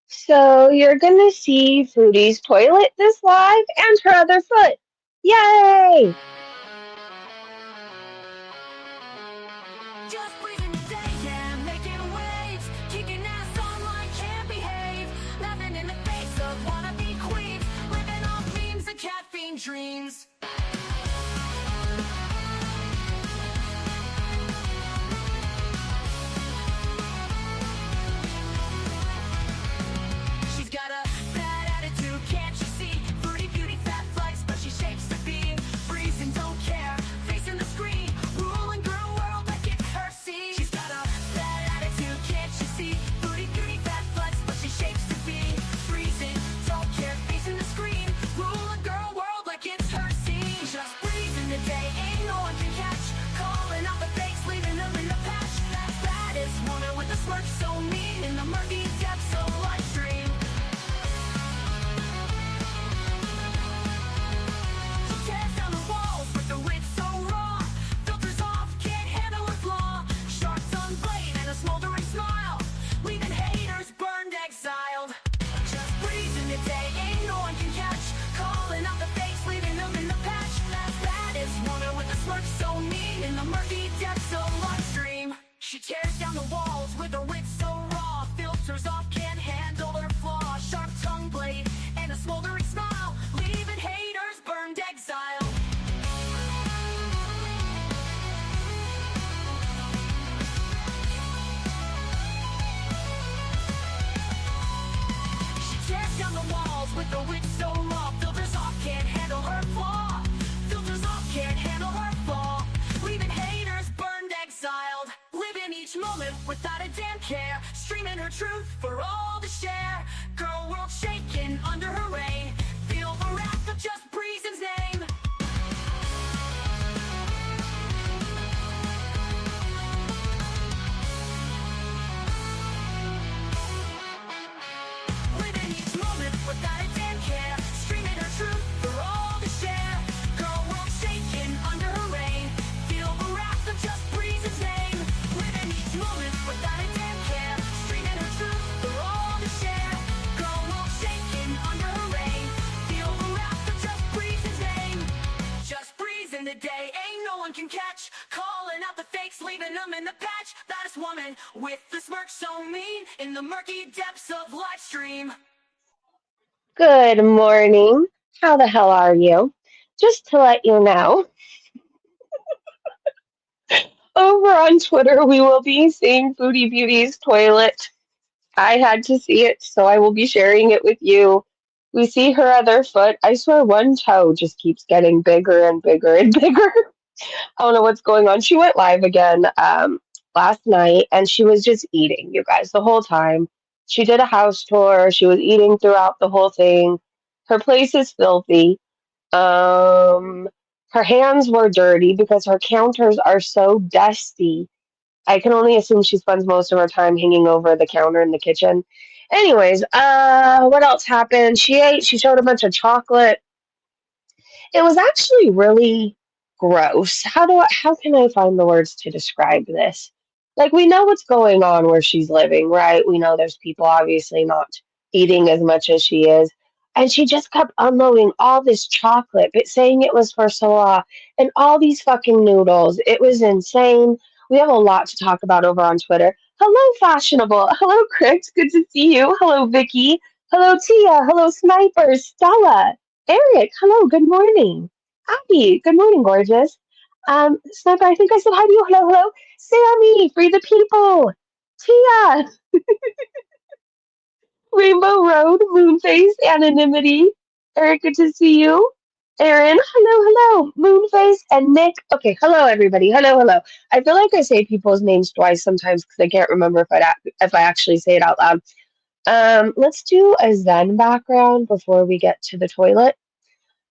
So you're gonna see Foodie's toilet this live and her other foot. Yay! Just breathing the day, yeah, making waves, kicking ass online, can't behave, laughing in the face of wannabe queens, living off memes and caffeine dreams. She's got a bad attitude, can't you see? Fruity beauty, fat flights, but she shapes to be freezing, don't care, facing the screen, ruling girl world like it's her scene. She's got a bad attitude, can't you see? Fruity beauty, fat flights, but she shapes to be freezing, don't care, facing the screen, ruling girl world like it's her scene. Just breezing the day, ain't no one can catch, calling out the fakes, leaving them in the patch. That baddest woman with a smirk so mean in the murky depths of life stream. She tears down the walls with the wit so raw, filters off, can't handle her flaw, sharp tongue blade and a smoldering smile, leaving haters burned, exiled. Just breezing the day, ain't no one can catch, calling out the fakes, leaving them in the patch. That baddest woman with a smirk so mean in the murky depths of life stream. She tears down the walls with her wit so raw, filters off, can't handle her flaw, sharp tongue blade and a smoldering smile, leaving haters burned, exiled. She tears down the walls with her wit so raw, filters off, can't handle her flaw, filters off, can't handle her flaw, leaving haters burned, exiled. Living each moment without a damn care, streaming her truth for all to share. Girl world shaking under her reign, feel the wrath of just Breezen's name. Living each moment without a damn care, streaming her truth for all to share. Girl world shaking under her reign, feel the wrath of just Breezen's name. Living each moment without a damn care, streaming her truth for all to share. Girl world shaking under her reign, feel the wrath of just Breezen's name. Just breezing the day, ain't no one can catch, calling out the fakes, leaving them in the patch. Baddest woman with the smirk so mean in the murky depths of live stream. Good morning. How the hell are you? Just to let you know, over on Twitter we will be seeing Foodie Beauty's toilet. I had to see it, so I will be sharing it with you. We see her other foot. I swear one toe just keeps getting bigger and bigger and bigger. I don't know what's going on. She went live again last night and she was just eating, you guys, the whole time. She did a house tour. She was eating throughout the whole thing. Her place is filthy. Um, Her hands were dirty because her counters are so dusty. I can only assume she spends most of her time hanging over the counter in the kitchen. Anyways, what else happened? She ate, she showed a bunch of chocolate. It was actually really gross. How can I find the words to describe this? Like we know what's going on where she's living, right? We know there's people obviously not eating as much as she is. And she just kept unloading all this chocolate, but saying it was for Salah and all these fucking noodles. It was insane. We have a lot to talk about over on Twitter. Hello, Fashionable. Hello, Chris. Good to see you. Hello, Vicky. Hello, Tia. Hello, Sniper. Stella. Eric, hello, good morning. Abby, good morning, gorgeous. Sniper, I think I said hi to you. Hello, hello. Sammy, free the people. Tia, Rainbow Road, Moonface, Anonymity. Eric, good to see you. Aaron, hello, hello. Moonface and Nick. Okay, hello, everybody. Hello, hello. I feel like I say people's names twice sometimes because I can't remember if I actually say it out loud. Let's do a Zen background before we get to the toilet.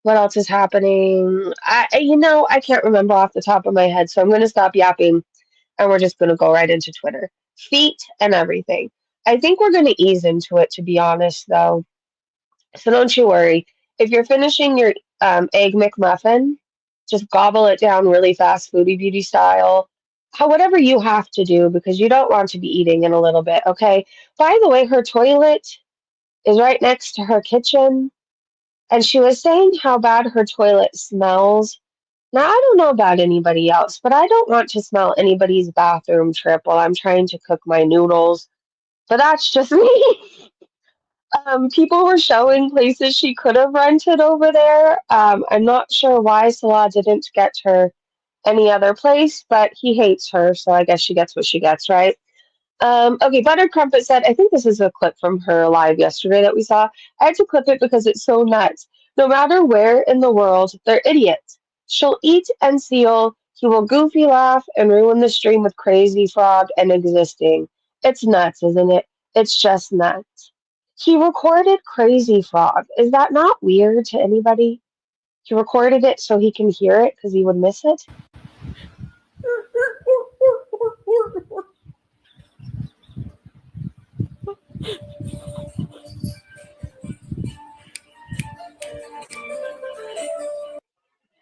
What else is happening? I can't remember off the top of my head, so I'm going to stop yapping and we're just going to go right into Twitter. Feet and everything. I think we're going to ease into it, to be honest, though. So don't you worry. If you're finishing your egg McMuffin, just gobble it down really fast, Foodie Beauty style. Whatever you have to do because you don't want to be eating in a little bit, okay? By the way, her toilet. is right next to her kitchen, and she was saying how bad her toilet smells. Now, I don't know about anybody else, but I don't want to smell anybody's bathroom trip while I'm trying to cook my noodles. But that's just me. People were showing places she could have rented over there. I'm not sure why Salah didn't get her any other place, but he hates her, so I guess she gets what she gets, right? Okay, Butter Crumpet said, I think this is a clip from her live yesterday that we saw. I had to clip it because it's so nuts. No matter where in the world, they're idiots. She'll eat and seal. He will goofy laugh and ruin the stream with Crazy Frog and existing. It's nuts, isn't it? It's just nuts. He recorded Crazy Frog. Is that not weird to anybody? He recorded it so he can hear it because he would miss it.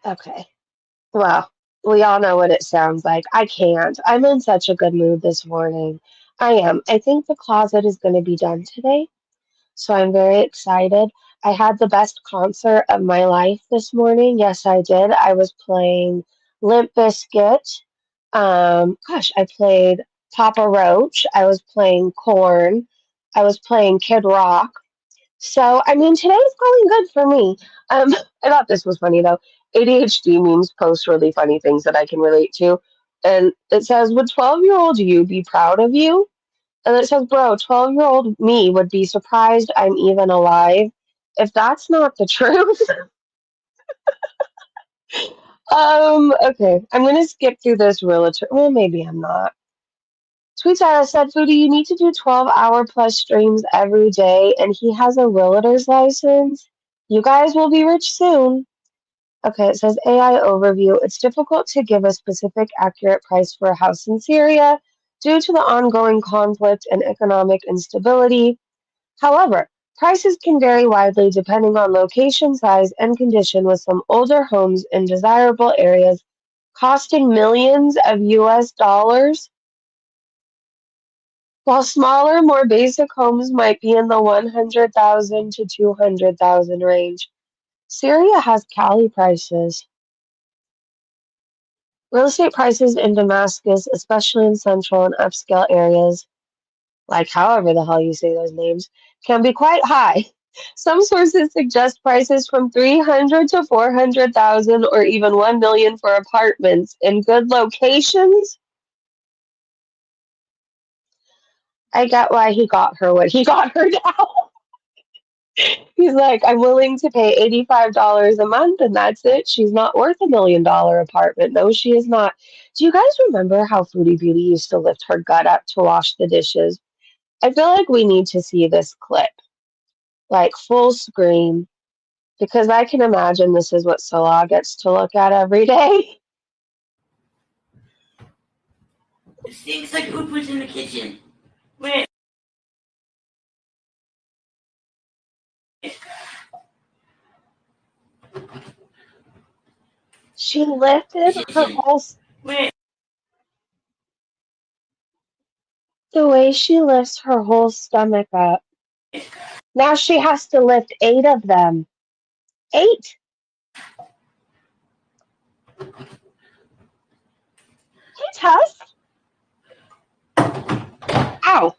Okay. Well, we all know what it sounds like. I can't. I'm in such a good mood this morning. I am. I think the closet is going to be done today, so I'm very excited. I had the best concert of my life this morning. Yes, I did. I was playing Limp Bizkit. I played Papa Roach. I was playing Korn. I was playing Kid Rock. So, I mean, today's going good for me. Um, I thought this was funny though. ADHD memes post really funny things that I can relate to. And it says, would 12-year-old you be proud of you? And it says, bro, 12-year-old me would be surprised I'm even alive. If that's not the truth. Okay, I'm gonna skip through this realtor. Well, maybe I'm not. Sweet Sarah said, Foodie, you need to do 12-hour plus streams every day, and he has a realtor's license. You guys will be rich soon. Okay, it says AI overview. It's difficult to give a specific, accurate price for a house in Syria due to the ongoing conflict and economic instability. However, prices can vary widely depending on location, size, and condition, with some older homes in desirable areas costing millions of US dollars, while smaller, more basic homes might be in the 100,000 to 200,000 range. Syria has Cali prices. Real estate prices in Damascus, especially in central and upscale areas, like however the hell you say those names, can be quite high. Some sources suggest prices from 300 to 400,000 or even 1 million for apartments in good locations. I get why he got her what he got her now. He's like, I'm willing to pay $85 a month and that's it. She's not worth $1 million apartment. No, she is not. Do you guys remember how Foodie Beauty used to lift her gut up to wash the dishes? I feel like we need to see this clip, like full screen, because I can imagine this is what Salah gets to look at every day. It stinks like oopers in the kitchen. Wait. She lifted her Kitchen. whole, Wait. the way she lifts her whole stomach up. Now she has to lift 8 of them. 8. Hey, Tess. Ow.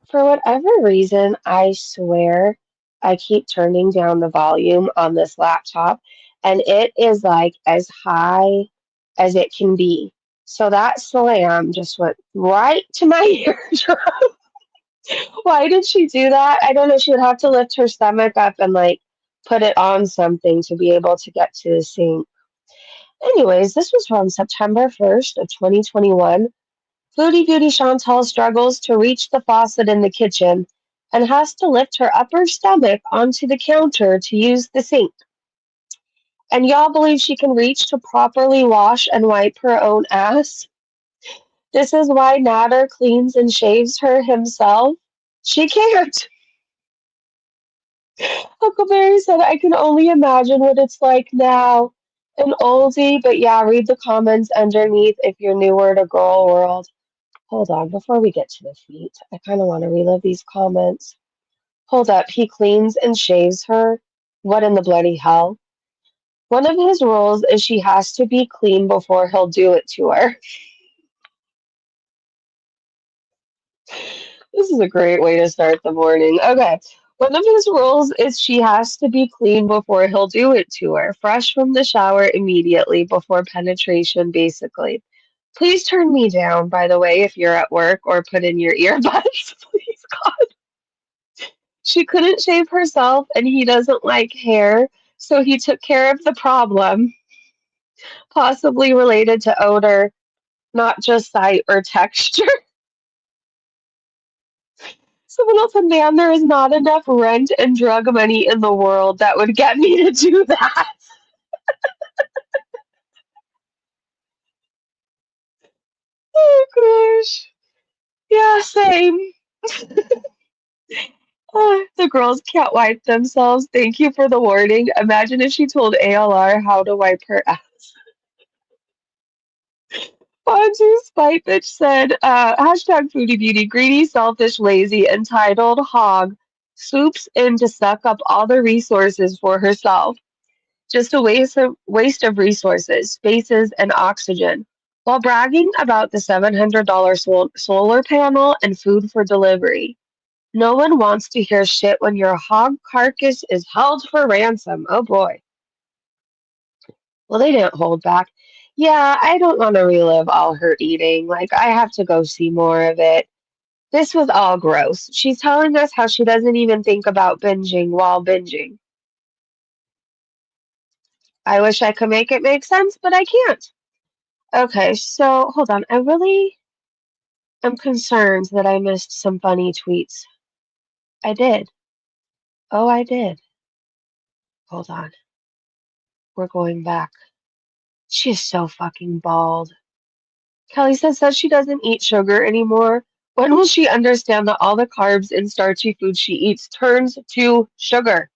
For whatever reason, I swear I keep turning down the volume on this laptop, and it is like as high as it can be. So that slam just went right to my eardrum. Why did she do that? I don't know. She would have to lift her stomach up and like put it on something to be able to get to the sink. Anyways, this was from September 1st of 2021. Foodie Beauty Chantal struggles to reach the faucet in the kitchen and has to lift her upper stomach onto the counter to use the sink. And y'all believe she can reach to properly wash and wipe her own ass? This is why Nader cleans and shaves her himself. She can't. Huckleberry said, I can only imagine what it's like now. An oldie, but yeah, read the comments underneath if you're newer to Girl World. Hold on, before we get to the feet, I kind of want to relive these comments. Hold up, he cleans and shaves her. What in the bloody hell? One of his rules is she has to be clean before he'll do it to her. This is a great way to start the morning. Okay. One of his rules is she has to be clean before he'll do it to her, fresh from the shower immediately before penetration, basically. Please turn me down, by the way, if you're at work or put in your earbuds. Please, God. She couldn't shave herself and he doesn't like hair, so he took care of the problem, possibly related to odor, not just sight or texture. Someone else said, man, there is not enough rent and drug money in the world that would get me to do that. Oh, gosh. Yeah, same. The girls can't wipe themselves. Thank you for the warning. Imagine if she told ALR how to wipe her ass. Fonzu Spite Bitch said, hashtag foodie beauty, greedy, selfish, lazy, entitled hog swoops in to suck up all the resources for herself. Just a waste of resources, spaces, and oxygen, while bragging about the $700 solar panel and food for delivery. No one wants to hear shit when your hog carcass is held for ransom. Oh boy. Well, they didn't hold back. Yeah, I don't want to relive all her eating. Like, I have to go see more of it. This was all gross. She's telling us how she doesn't even think about binging while binging. I wish I could make it make sense, but I can't. Okay, so hold on. I really am concerned that I missed some funny tweets. I did. Oh, I did. Hold on. We're going back. She is so fucking bald. Kelly says she doesn't eat sugar anymore. When will she understand that all the carbs and starchy food she eats turns to sugar?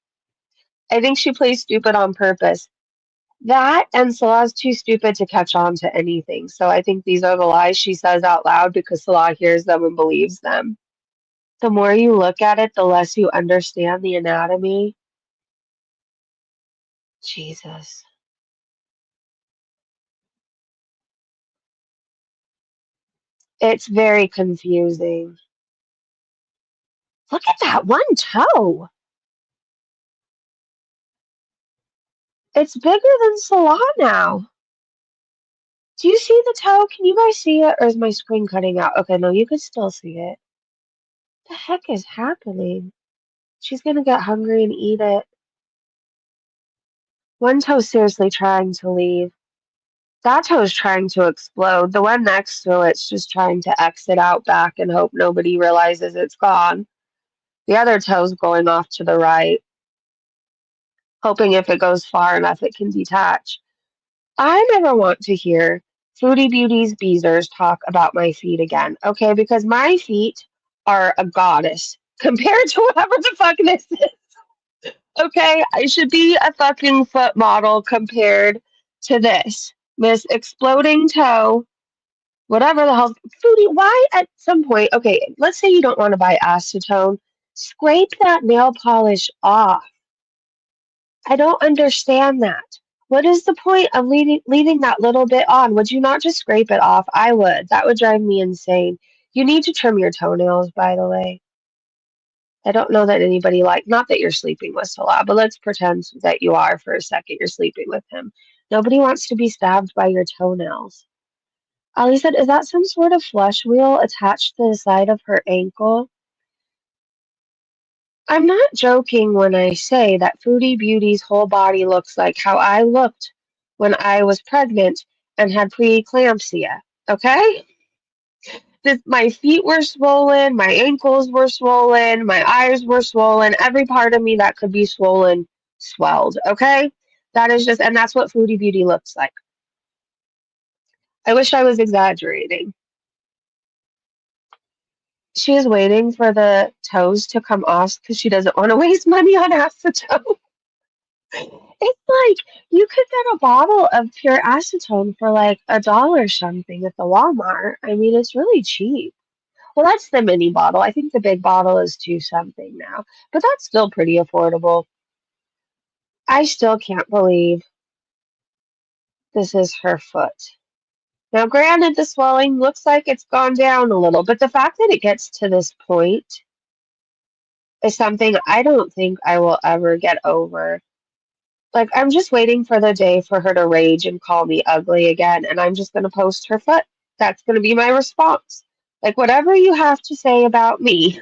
I think she plays stupid on purpose. That and Salah's too stupid to catch on to anything. So I think these are the lies she says out loud because Salah hears them and believes them. The more you look at it, the less you understand the anatomy. Jesus. It's very confusing. Look at that one toe. It's bigger than Salah now. Do you see the toe? Can you guys see it? Or is my screen cutting out? Okay, no, you can still see it. What the heck is happening? She's gonna get hungry and eat it. One toe's seriously trying to leave. That toe's trying to explode. The one next to it's just trying to exit out back and hope nobody realizes it's gone. The other toe's going off to the right, hoping if it goes far enough it can detach. I never want to hear Foodie Beauties Beezers talk about my feet again, okay? Because my feet are a goddess compared to whatever the fuck this is, okay? I should be a fucking foot model compared to this. Miss Exploding Toe, whatever the hell. Foodie, why at some point, okay, let's say you don't want to buy acetone, scrape that nail polish off. I don't understand that. What is the point of leaving that little bit on? Would you not just scrape it off? I would. That would drive me insane. You need to trim your toenails, by the way. I don't know that anybody not that you're sleeping with Salah, but let's pretend that you are for a second. You're sleeping with him. Nobody wants to be stabbed by your toenails. Ali said, is that some sort of flush wheel attached to the side of her ankle? I'm not joking when I say that Foodie Beauty's whole body looks like how I looked when I was pregnant and had preeclampsia. Okay? My feet were swollen, my ankles were swollen, my eyes were swollen, every part of me that could be swollen swelled. Okay? That is just, and that's what Foodie Beauty looks like. I wish I was exaggerating. She is waiting for the toes to come off because she doesn't want to waste money on acetone. It's like you could get a bottle of pure acetone for like $1 something at the Walmart. I mean, it's really cheap. Well, that's the mini bottle. I think the big bottle is 2 something now, but that's still pretty affordable. I still can't believe this is her foot. Now, granted, the swelling looks like it's gone down a little, but the fact that it gets to this point is something I don't think I will ever get over. Like, I'm just waiting for the day for her to rage and call me ugly again, and I'm just going to post her foot. That's going to be my response. Like, whatever you have to say about me,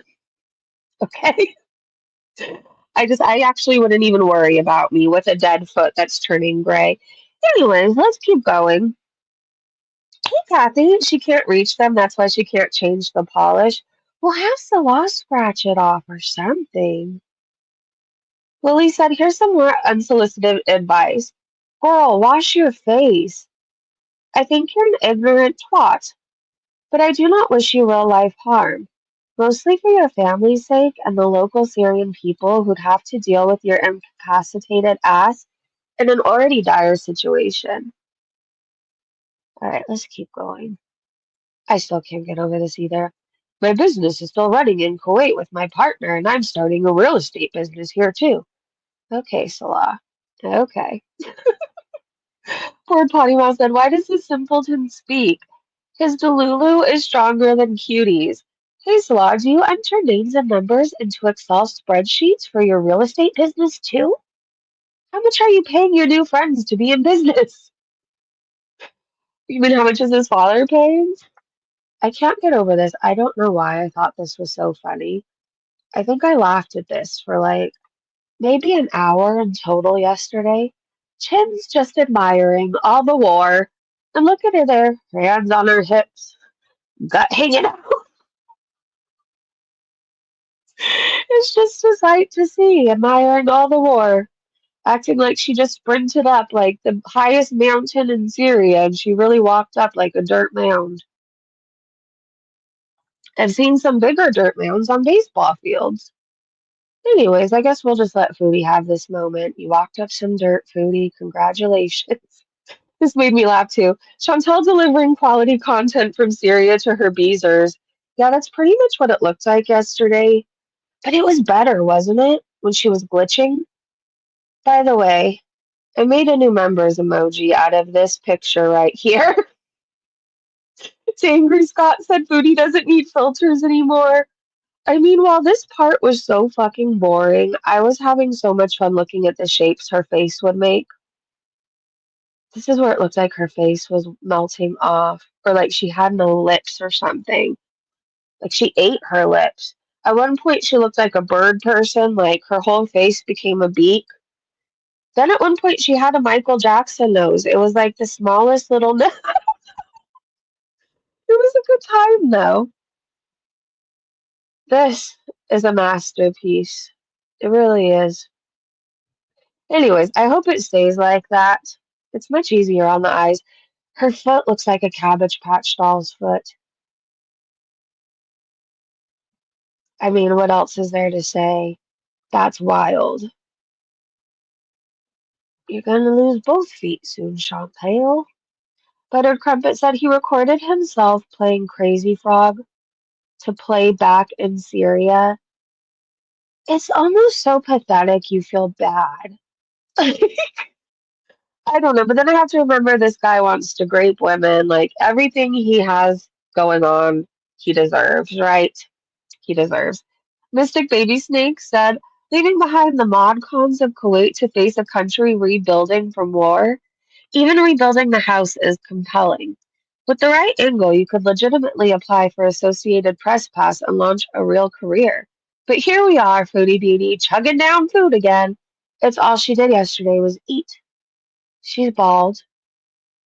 okay? I actually wouldn't even worry about me with a dead foot that's turning gray. Anyways, let's keep going. Hey, Kathy, she can't reach them. That's why she can't change the polish. We'll have Salah scratch it off or something. Lily said, here's some more unsolicited advice. Girl, wash your face. I think you're an ignorant twat, but I do not wish you real life harm. Mostly for your family's sake and the local Syrian people who'd have to deal with your incapacitated ass in an already dire situation. All right, let's keep going. I still can't get over this either. My business is still running in Kuwait with my partner, and I'm starting a real estate business here too. Okay, Salah. Okay. Poor Potty Mouth said, why does this simpleton speak? His Delulu is stronger than cuties. Hey, Salah, do you enter names and numbers into Excel spreadsheets for your real estate business too? How much are you paying your new friends to be in business? You mean how much is his father paying? I can't get over this. I don't know why I thought this was so funny. I think I laughed at this for like maybe an hour in total yesterday. Chin's just admiring all the war. And look at her there, hands on her hips, gut hanging out. It's just a sight to see, admiring all the war. Acting like she just sprinted up like the highest mountain in Syria and she really walked up like a dirt mound. I've seen some bigger dirt mounds on baseball fields. Anyways, I guess we'll just let Foodie have this moment. You walked up some dirt, Foodie. Congratulations. This made me laugh too. Chantel delivering quality content from Syria to her Beezers. Yeah, that's pretty much what it looked like yesterday. But it was better, wasn't it? When she was glitching. By the way, I made a new members emoji out of this picture right here. Angry Scott said Foodie doesn't need filters anymore. I mean, while this part was so fucking boring, I was having so much fun looking at the shapes her face would make. This is where it looked like her face was melting off, or like she had no lips or something. Like she ate her lips. At one point, she looked like a bird person, like her whole face became a beak. Then at one point, she had a Michael Jackson nose. It was like the smallest little nose. It was a good time, though. This is a masterpiece. It really is. Anyways, I hope it stays like that. It's much easier on the eyes. Her foot looks like a Cabbage Patch doll's foot. I mean, what else is there to say? That's wild. You're gonna lose both feet soon, Chantal. Buttered Crumpet said he recorded himself playing Crazy Frog to play back in Syria. It's almost so pathetic you feel bad. I don't know, but then I have to remember this guy wants to grape women. Like everything he has going on, he deserves, right? He deserves. Mystic Baby Snake said, leaving behind the mod cons of Kuwait to face a country rebuilding from war, even rebuilding the house is compelling. With the right angle, you could legitimately apply for Associated Press Pass and launch a real career. But here we are, Foodie Beauty, chugging down food again. It's all she did yesterday was eat. She's bald.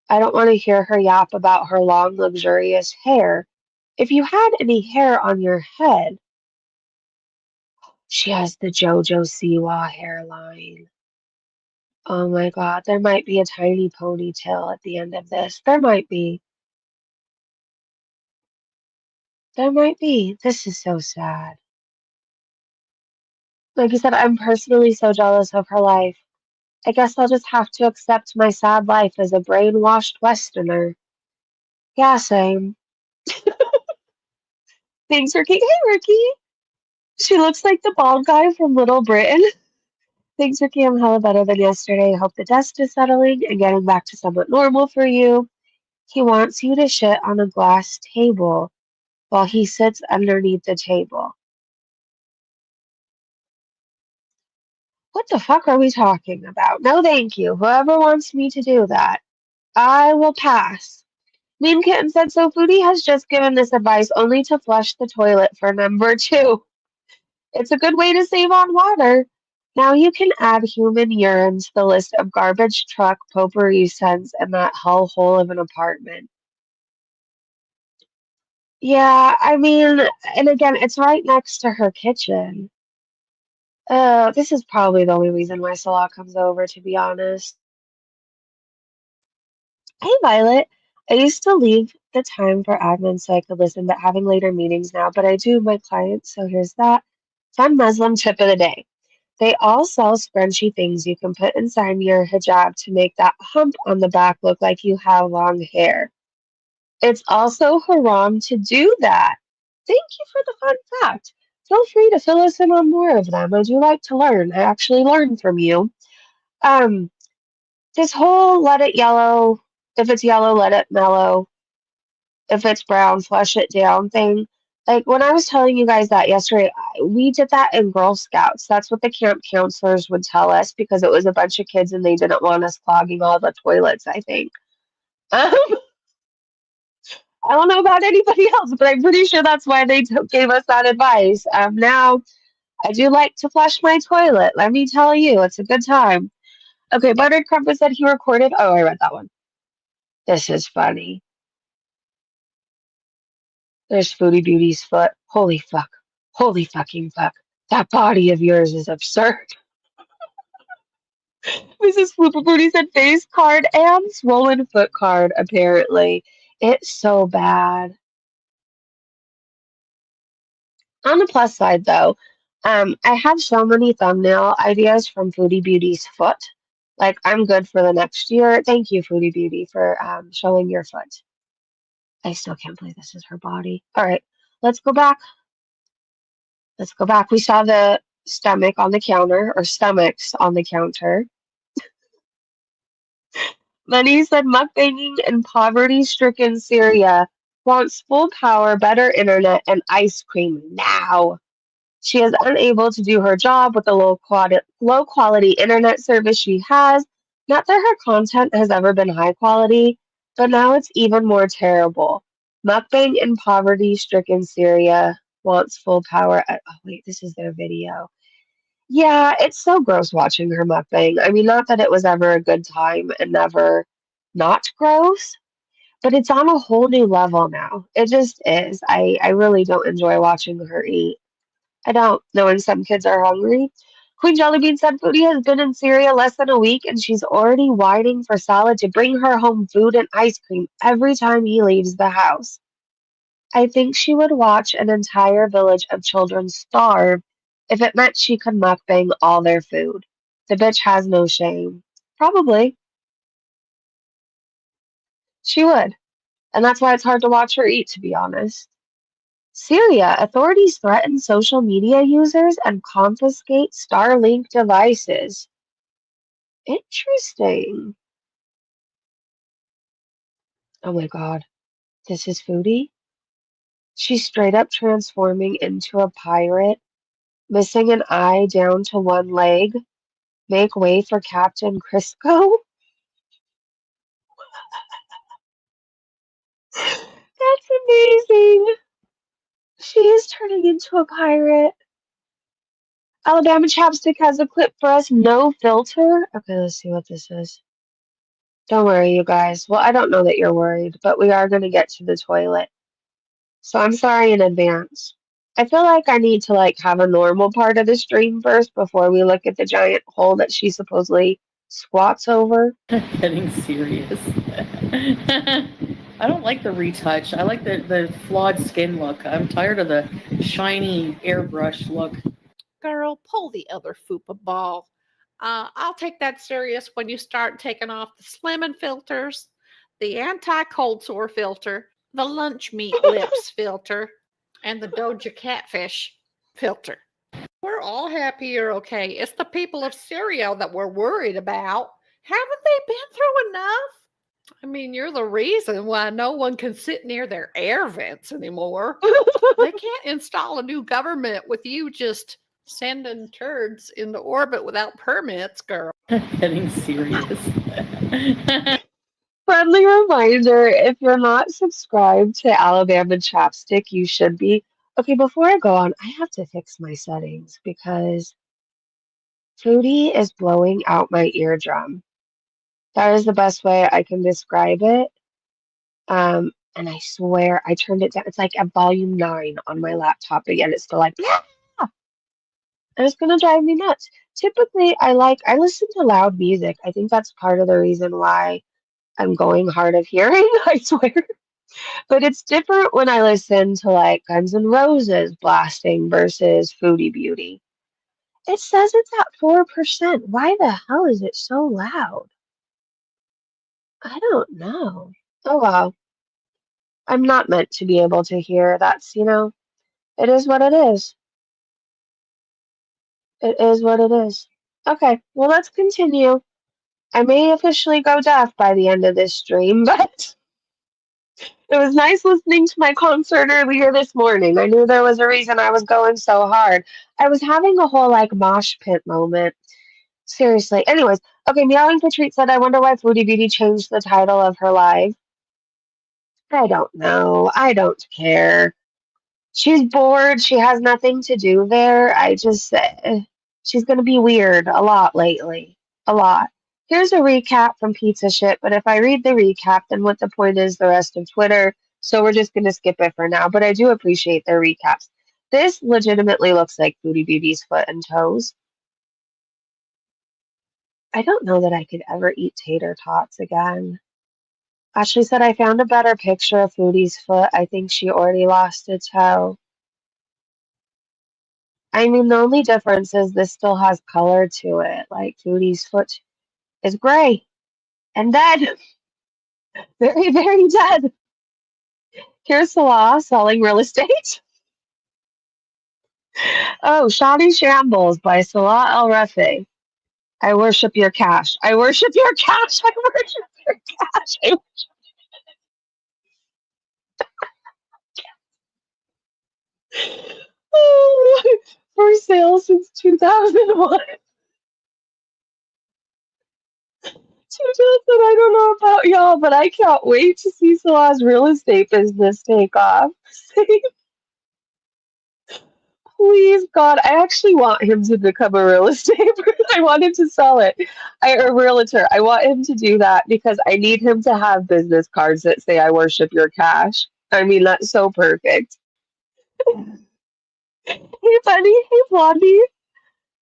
I don't want to hear her yap about her long, luxurious hair. If you had any hair on your head, she has the JoJo Siwa hairline. Oh my God, there might be a tiny ponytail at the end of this. There might be. There might be. This is so sad. Like you said, I'm personally so jealous of her life. I guess I'll just have to accept my sad life as a brainwashed Westerner. Yeah, same. Thanks, Ricky. Hey, Ricky. She looks like the bald guy from Little Britain. Thanks, Ricky. I'm hella better than yesterday. Hope the dust is settling and getting back to somewhat normal for you. He wants you to shit on a glass table while he sits underneath the table. What the fuck are we talking about? No, thank you. Whoever wants me to do that, I will pass. Mean Kitten said so. Foodie has just given this advice only to flush the toilet for number two. It's a good way to save on water. Now you can add human urine to the list of garbage truck potpourri scents in that hellhole of an apartment. Yeah, I mean, and again, it's right next to her kitchen. This is probably the only reason why Salah comes over, to be honest. Hey, Violet. I used to leave the time for admin so I could listen, but having later meetings now, but I do my clients, so here's that. Fun Muslim tip of the day. They all sell scrunchy things you can put inside your hijab to make that hump on the back look like you have long hair. It's also haram to do that. Thank you for the fun fact. Feel free to fill us in on more of them. I do like to learn. I actually learn from you. Um, this whole let it yellow, if it's yellow, let it mellow. If it's brown, flush it down thing. Like when I was telling you guys that yesterday, we did that in Girl Scouts. That's what the camp counselors would tell us because it was a bunch of kids and they didn't want us clogging all the toilets, I think. Um, I don't know about anybody else, but I'm pretty sure that's why they gave us that advice. Now, I do like to flush my toilet. Let me tell you, it's a good time. Okay, Buttered Crumpet said he recorded. Oh, I read that one. This is funny. There's Foodie Beauty's foot. Holy fuck. Holy fucking fuck. That body of yours is absurd. Mrs. Flooper Booty said face card and swollen foot card, apparently. It's so bad. On the plus side, though, I have so many thumbnail ideas from Foodie Beauty's foot. Like, I'm good for the next year. Thank you, Foodie Beauty, for showing your foot. I still can't believe this is her body. All right, let's go back. Let's go back. We saw the stomach on the counter, or stomachs on the counter. Many said mukbanging in poverty-stricken Syria wants full power, better internet, and ice cream now. She is unable to do her job with the low quality internet service she has. Not that her content has ever been high quality, but now it's even more terrible. Mukbang in poverty stricken Syria wants full power. Oh, wait, this is their video. Yeah, it's so gross watching her mukbang. I mean, not that it was ever a good time and never not gross, but it's on a whole new level now. It just is. I really don't enjoy watching her eat. I don't, knowing some kids are hungry. Queen Jellybean said Foodie has been in Syria less than a week and she's already whining for Salah to bring her home food and ice cream every time he leaves the house. I think she would watch an entire village of children starve if it meant she could mukbang all their food. The bitch has no shame. Probably. She would. And that's why it's hard to watch her eat, to be honest. Syria, authorities threaten social media users and confiscate Starlink devices. Interesting. Oh my god, this is Foodie? She's straight up transforming into a pirate, missing an eye down to one leg. Make way for Captain Crisco? That's amazing. She is turning into a pirate. Alabama Chapstick has a clip for us. No filter. Okay, let's see what this is. Don't worry, you guys. Well, I don't know that you're worried, but we are going to get to the toilet. So I'm sorry in advance. I feel like I need to have a normal part of the stream first before we look at the giant hole that she supposedly squats over. Getting serious. I don't like the retouch. I like the flawed skin look. I'm tired of the shiny airbrush look. Girl, pull the other fupa ball. I'll take that serious when you start taking off the slimming filters, the anti-cold sore filter, the lunch meat lips filter, and the Doja catfish filter. We're all happy you're okay. It's the people of Syria that we're worried about. Haven't they been through enough? I mean, you're the reason why no one can sit near their air vents anymore. They can't install a new government with you just sending turds into orbit without permits, girl. Getting serious. Friendly reminder, if you're not subscribed to Alabama Chapstick, you should be. Okay, before I go on, I have to fix my settings because Foodie is blowing out my eardrum. That is the best way I can describe it. And I swear I turned it down. It's like at volume 9 on my laptop again. It's still like, yeah, and it's gonna drive me nuts. Typically, I listen to loud music. I think that's part of the reason why I'm going hard of hearing, I swear. But it's different when I listen to like Guns N' Roses blasting versus Foodie Beauty. It says it's at 4%. Why the hell is it so loud? I don't know. Oh well, I'm not meant to be able to hear. It is what it is. It is what it is. Okay, well, let's continue. I may officially go deaf by the end of this stream, but it was nice listening to my concert earlier this morning. I knew there was a reason I was going so hard. I was having a whole like mosh pit moment. Seriously. Anyways, okay, Meowing for Treat said, I wonder why Foodie Beauty changed the title of her live. I don't know. I don't care. She's bored. She has nothing to do there. She's going to be weird a lot lately. A lot. Here's a recap from Pizza Shit, but if I read the recap, then what the point is the rest of Twitter. So we're just going to skip it for now, but I do appreciate their recaps. This legitimately looks like Foodie Beauty's foot and toes. I don't know that I could ever eat tater tots again. Ashley said, I found a better picture of Foodie's foot. I think she already lost a toe. I mean, the only difference is this still has color to it. Like, Foodie's foot is gray and dead. Very, very dead. Here's Salah selling real estate. Oh, Shoddy Shambles by Salah El Refi. I worship your cash. I worship your cash. I worship your cash. For sale since 2001. That I don't know about y'all, but I can't wait to see Salah's real estate business take off. Please, God, I actually want him to become a real estate person. I want him to sell it. A realtor. I want him to do that because I need him to have business cards that say I worship your cash. I mean, that's so perfect. Hey, Bunny. Hey, Blondie.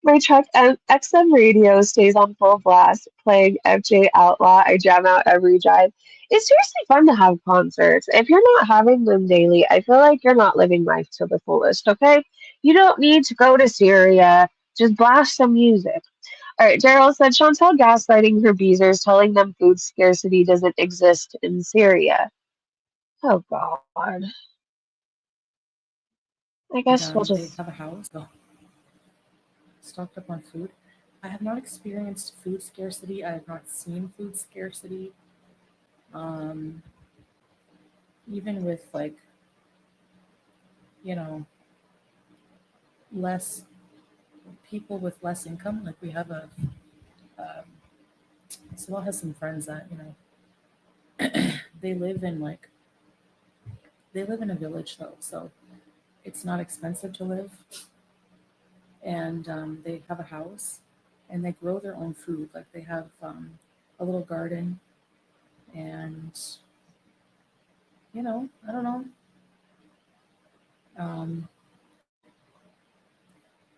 My truck XM radio stays on full blast, playing FJ Outlaw. I jam out every drive. It's seriously fun to have concerts. If you're not having them daily, I feel like you're not living life to the fullest, okay? You don't need to go to Syria. Just blast some music. All right, Daryl said Chantal gaslighting her beezers, telling them food scarcity doesn't exist in Syria. Oh, God. I guess we'll They just... have a house, so stocked up on food. I have not experienced food scarcity. I have not seen food scarcity. Even with like, less people with less income. Like we have Salah has some friends that they live in a village though, so it's not expensive to live, and they have a house, and they grow their own food. Like they have a little garden, and I don't know.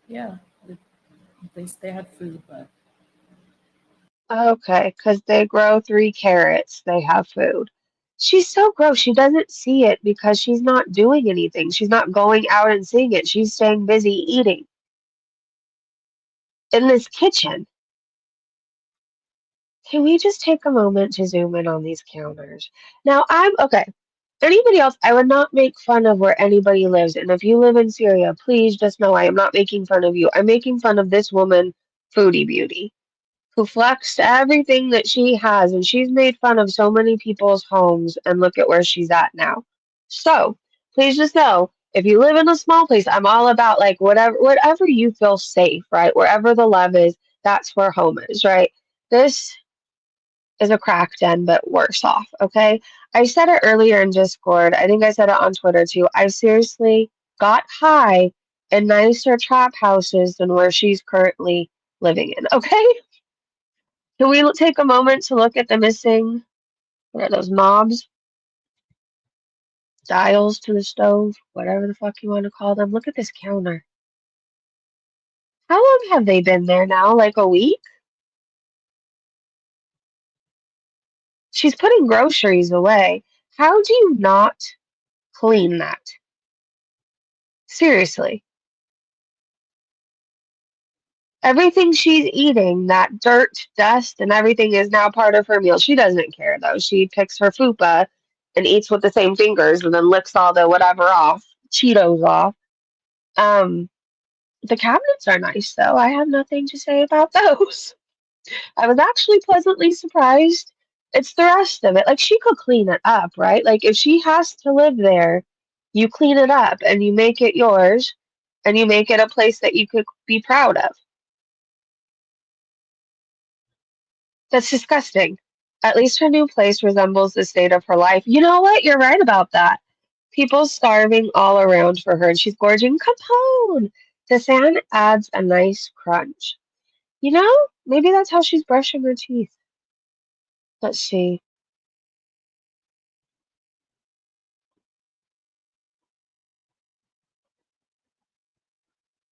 Yeah, they had food, but Okay, because they grow 3 carrots, they have food. She's so gross. She doesn't see it because she's not doing anything. She's not going out and seeing it. She's staying busy eating in this kitchen. Can we just take a moment to zoom in on these counters? Now, I'm okay. Anybody else, I would not make fun of where anybody lives. And if you live in Syria, please just know I am not making fun of you. I'm making fun of this woman, Foodie Beauty, who flexed everything that she has. And she's made fun of so many people's homes. And look at where she's at now. So please just know if you live in a small place, I'm all about like whatever you feel safe, right? Wherever the love is, that's where home is, right? This is a crack den, but worse off, okay? I said it earlier in Discord. I think I said it on Twitter too. I seriously got high in nicer trap houses than where she's currently living in, okay? Can we take a moment to look at the missing, what are those knobs, dials to the stove, whatever the fuck you want to call them? Look at this counter. How long have they been there now? Like a week? She's putting groceries away. How do you not clean that? Seriously. Everything she's eating, that dirt, dust, and everything is now part of her meal. She doesn't care though. She picks her fupa and eats with the same fingers and then licks all the whatever off, Cheetos off. Um, the cabinets are nice though. I have nothing to say about those. I was actually pleasantly surprised. It's the rest of it. Like she could clean it up, right? Like if she has to live there, you clean it up and you make it yours and you make it a place that you could be proud of. That's disgusting. At least her new place resembles the state of her life. You know what? You're right about that. People starving all around for her, and she's gorging. Capone! The sand adds a nice crunch. You know, maybe that's how she's brushing her teeth. Let's see.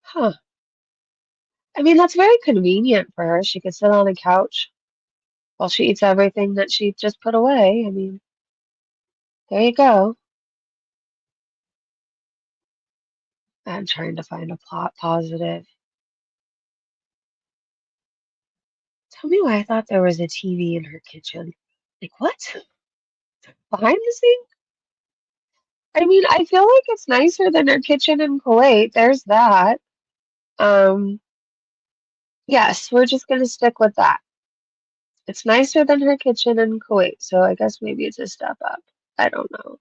Huh. I mean, that's very convenient for her. She could sit on a couch while she eats everything that she just put away. I mean, there you go. I'm trying to find a plot positive. Tell me why I thought there was a TV in her kitchen. Like, what? Behind the scenes? I mean, I feel like it's nicer than her kitchen in Kuwait. There's that. Um, yes, we're just gonna stick with that. It's nicer than her kitchen in Kuwait, so I guess maybe it's a step up. I don't know.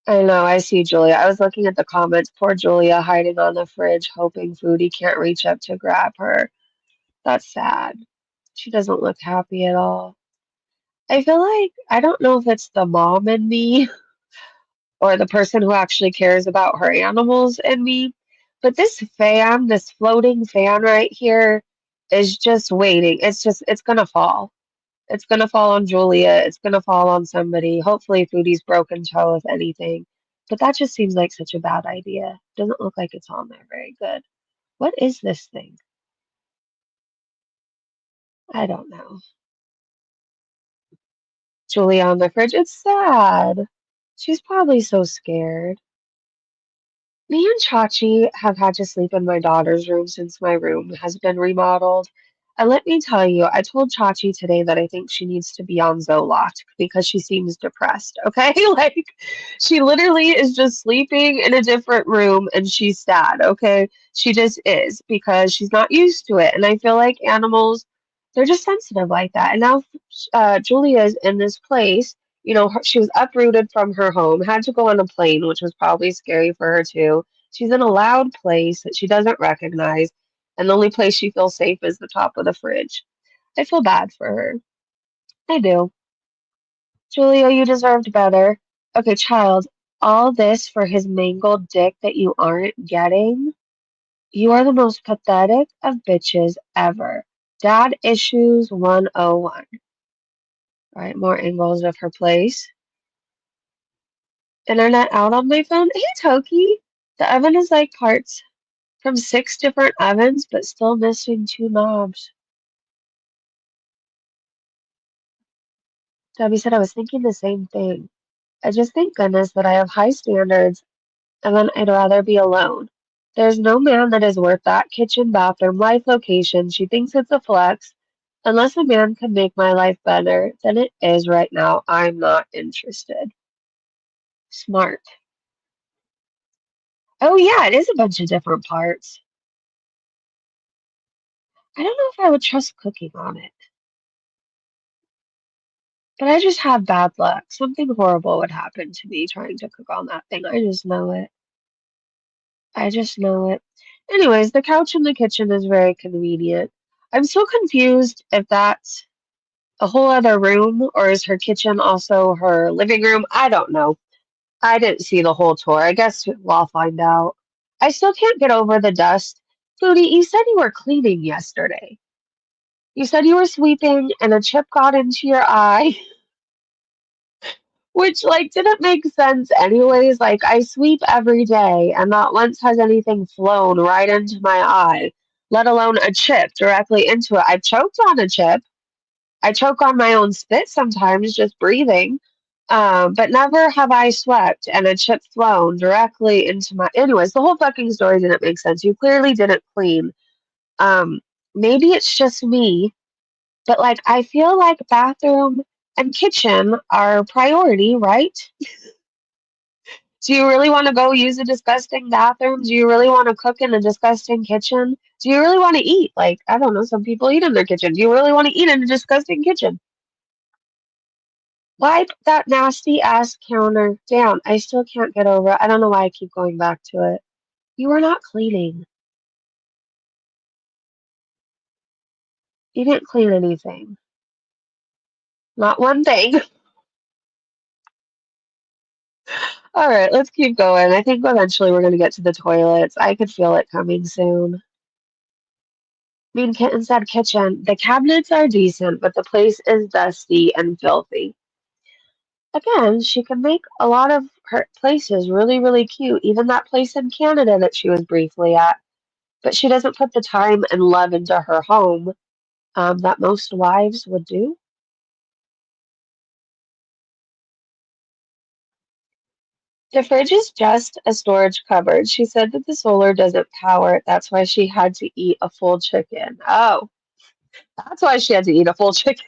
I know, I see Julia. I was looking at the comments. Poor Julia hiding on the fridge, hoping Foodie can't reach up to grab her. That's sad. She doesn't look happy at all. I feel like I don't know if it's the mom in me or the person who actually cares about her animals in me. But this fan, this floating fan right here, is just waiting. It's gonna fall. It's gonna fall on Julia. It's gonna fall on somebody. Hopefully, Foodie's broken toe, if anything. But that just seems like such a bad idea. Doesn't look like it's on there very good. What is this thing? I don't know. Julia on the fridge. It's sad. She's probably so scared. Me and Chachi have had to sleep in my daughter's room since my room has been remodeled. And let me tell you, I told Chachi today that I think she needs to be on Zoloft because she seems depressed, okay? Like, she literally is just sleeping in a different room and she's sad, okay? She just is because she's not used to it. And I feel like animals, they're just sensitive like that. And now Julia's in this place, you know, she was uprooted from her home, had to go on a plane, which was probably scary for her too. She's in a loud place that she doesn't recognize, and the only place she feels safe is the top of the fridge. I feel bad for her. I do. Julia, you deserved better. Okay, child, all this for his mangled dick that you aren't getting? You are the most pathetic of bitches ever. Dad issues 101. All right, more angles of her place. Internet out on my phone. Hey, Toki. The oven is like parts from 6 different ovens, but still missing 2 knobs. Debbie said I was thinking the same thing. I just thank goodness that I have high standards and then I'd rather be alone. There's no man that is worth that kitchen bathroom life location. She thinks it's a flex. Unless a man can make my life better than it is right now, I'm not interested. Smart. Oh yeah, it is a bunch of different parts. I don't know if I would trust cooking on it, but I just have bad luck. Something horrible would happen to me trying to cook on that thing. I just know it. I just know it. Anyways, the couch in the kitchen is very convenient. I'm still confused if that's a whole other room or is her kitchen also her living room? I don't know. I didn't see the whole tour. I guess we'll find out. I still can't get over the dust. Foodie, you said you were cleaning yesterday. You said you were sweeping and a chip got into your eye, which like didn't make sense anyways. Like I sweep every day and not once has anything flown right into my eye, let alone a chip directly into it. I've choked on a chip. I choke on my own spit sometimes just breathing. But never have I swept and a chip flown directly into my. Anyways, the whole fucking story didn't make sense. You clearly didn't clean. Um, Maybe it's just me, but like I feel like bathroom and kitchen are priority, right? Do you really want to go use a disgusting bathroom? Do you really want to cook in a disgusting kitchen? Do you really want to eat? Like, I don't know, some people eat in their kitchen. Do you really want to eat in a disgusting kitchen? Wipe that nasty ass counter down. I still can't get over it. I don't know why I keep going back to it. You are not cleaning. You didn't clean anything. Not one thing. All right, let's keep going. I think eventually we're going to get to the toilets. I could feel it coming soon. Mean Kitten said kitchen. The cabinets are decent, but the place is dusty and filthy. Again, she can make a lot of her places really, really cute. Even that place in Canada that she was briefly at. But she doesn't put the time and love into her home that most wives would do. The fridge is just a storage cupboard. She said that the solar doesn't power it. That's why she had to eat a full chicken. Oh, that's why she had to eat a full chicken.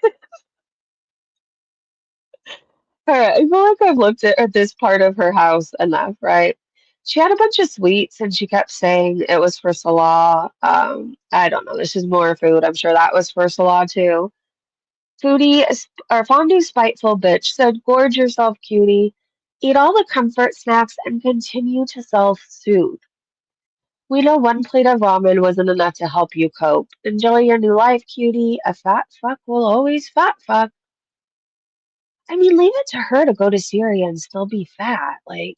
All right, I feel like I've looked at this part of her house enough, right? She had a bunch of sweets and she kept saying it was for Salah. I don't know. This is more food. I'm sure that was for Salah too. Foodie or Fondue Spiteful Bitch said, gorge yourself, cutie. Eat all the comfort snacks and continue to self-soothe. We know one plate of ramen wasn't enough to help you cope. Enjoy your new life, cutie. A fat fuck will always fat fuck. I mean, leave it to her to go to Syria and still be fat. Like,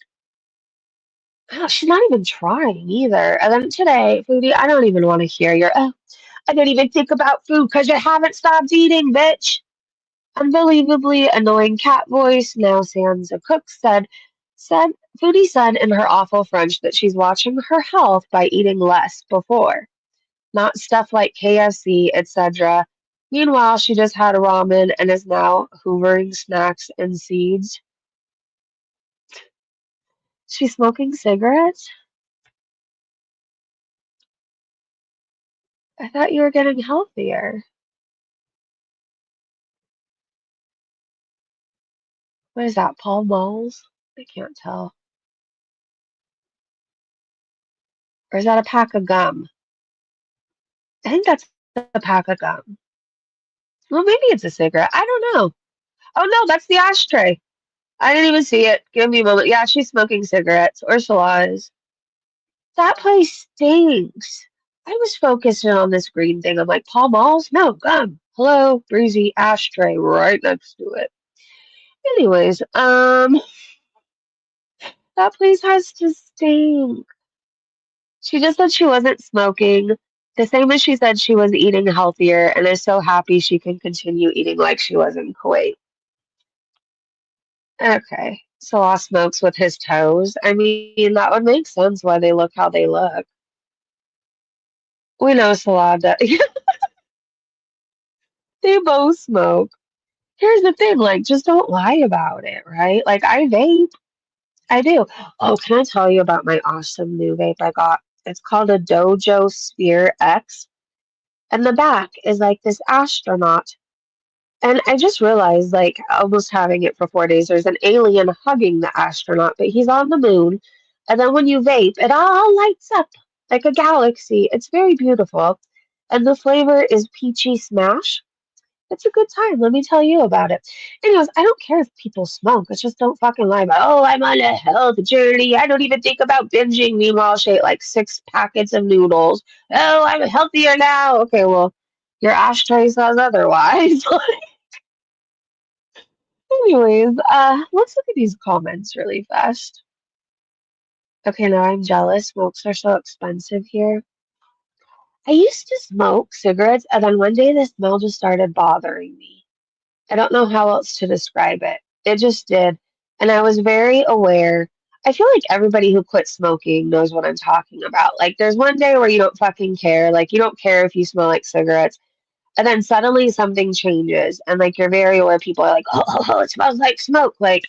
oh, she's not even trying either. And then today, Foodie, I don't even want to hear your, oh, I didn't even think about food because you haven't stopped eating, bitch. Unbelievably annoying cat voice, now sans a cook, said Foodie said in her awful French that she's watching her health by eating less before, not stuff like KFC, etc. Meanwhile, she just had a ramen and is now hoovering snacks and seeds. She's smoking cigarettes? I thought you were getting healthier. What is that, Paul Malls? I can't tell. Or is that a pack of gum? I think that's a pack of gum. Well, maybe it's a cigarette. I don't know. Oh no, that's the ashtray. I didn't even see it. Give me a moment. Yeah, she's smoking cigarettes. Ursula is. That place stinks. I was focusing on this green thing. I'm like, Paul Malls? No, gum. Hello, breezy ashtray right next to it. Anyways, that place has to stink. She just said she wasn't smoking, the same as she said she was eating healthier, and is so happy she can continue eating like she was in Kuwait. Okay. Salah smokes with his toes. I mean, that would make sense why they look how they look. We know Salah does. They both smoke. Here's the thing, like, just don't lie about it, right? Like, I vape. I do. Oh, can I tell you about my awesome new vape I got? It's called a Dojo Sphere X. and the back is like this astronaut. And I just realized, like, almost having it for 4 days, there's an alien hugging the astronaut, but he's on the moon. And then when you vape, it all lights up like a galaxy. It's very beautiful. And the flavor is peachy smash. It's a good time. Let me tell you about it. Anyways, I don't care if people smoke. It's just don't fucking lie about, oh, I'm on a health journey. I don't even think about binging. Meanwhile, she ate like 6 packets of noodles. Oh, I'm healthier now. Okay, well, your ashtray says otherwise. Anyways, let's look at these comments really fast. Okay, now I'm jealous. Smokes are so expensive here. I used to smoke cigarettes, and then one day the smell just started bothering me. I don't know how else to describe it. It just did. And I was very aware. I feel like everybody who quit smoking knows what I'm talking about. Like, there's one day where you don't fucking care. Like, you don't care if you smell like cigarettes. And then suddenly something changes. And, like, you're very aware. People are like, oh, it smells like smoke. Like,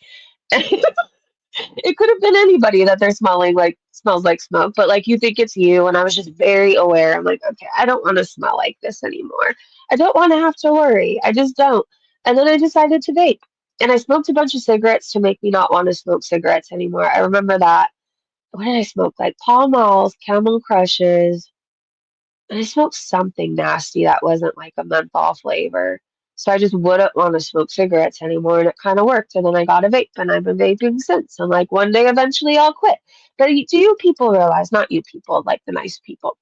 it could have been anybody that they're smelling like smells like smoke, but like you think it's you. And I was just very aware. I'm like, okay, I don't want to smell like this anymore. I don't want to have to worry. I just don't. And then I decided to vape. And I smoked a bunch of cigarettes to make me not want to smoke cigarettes anymore. I remember that. What did I smoke? Like Pall Malls, Camel Crushes, and I smoked something nasty that wasn't like a menthol flavor. So I just wouldn't want to smoke cigarettes anymore, and it kind of worked. And then I got a vape, and I've been vaping since. And like one day, eventually, I'll quit. But do you people realize, not you people, like the nice people,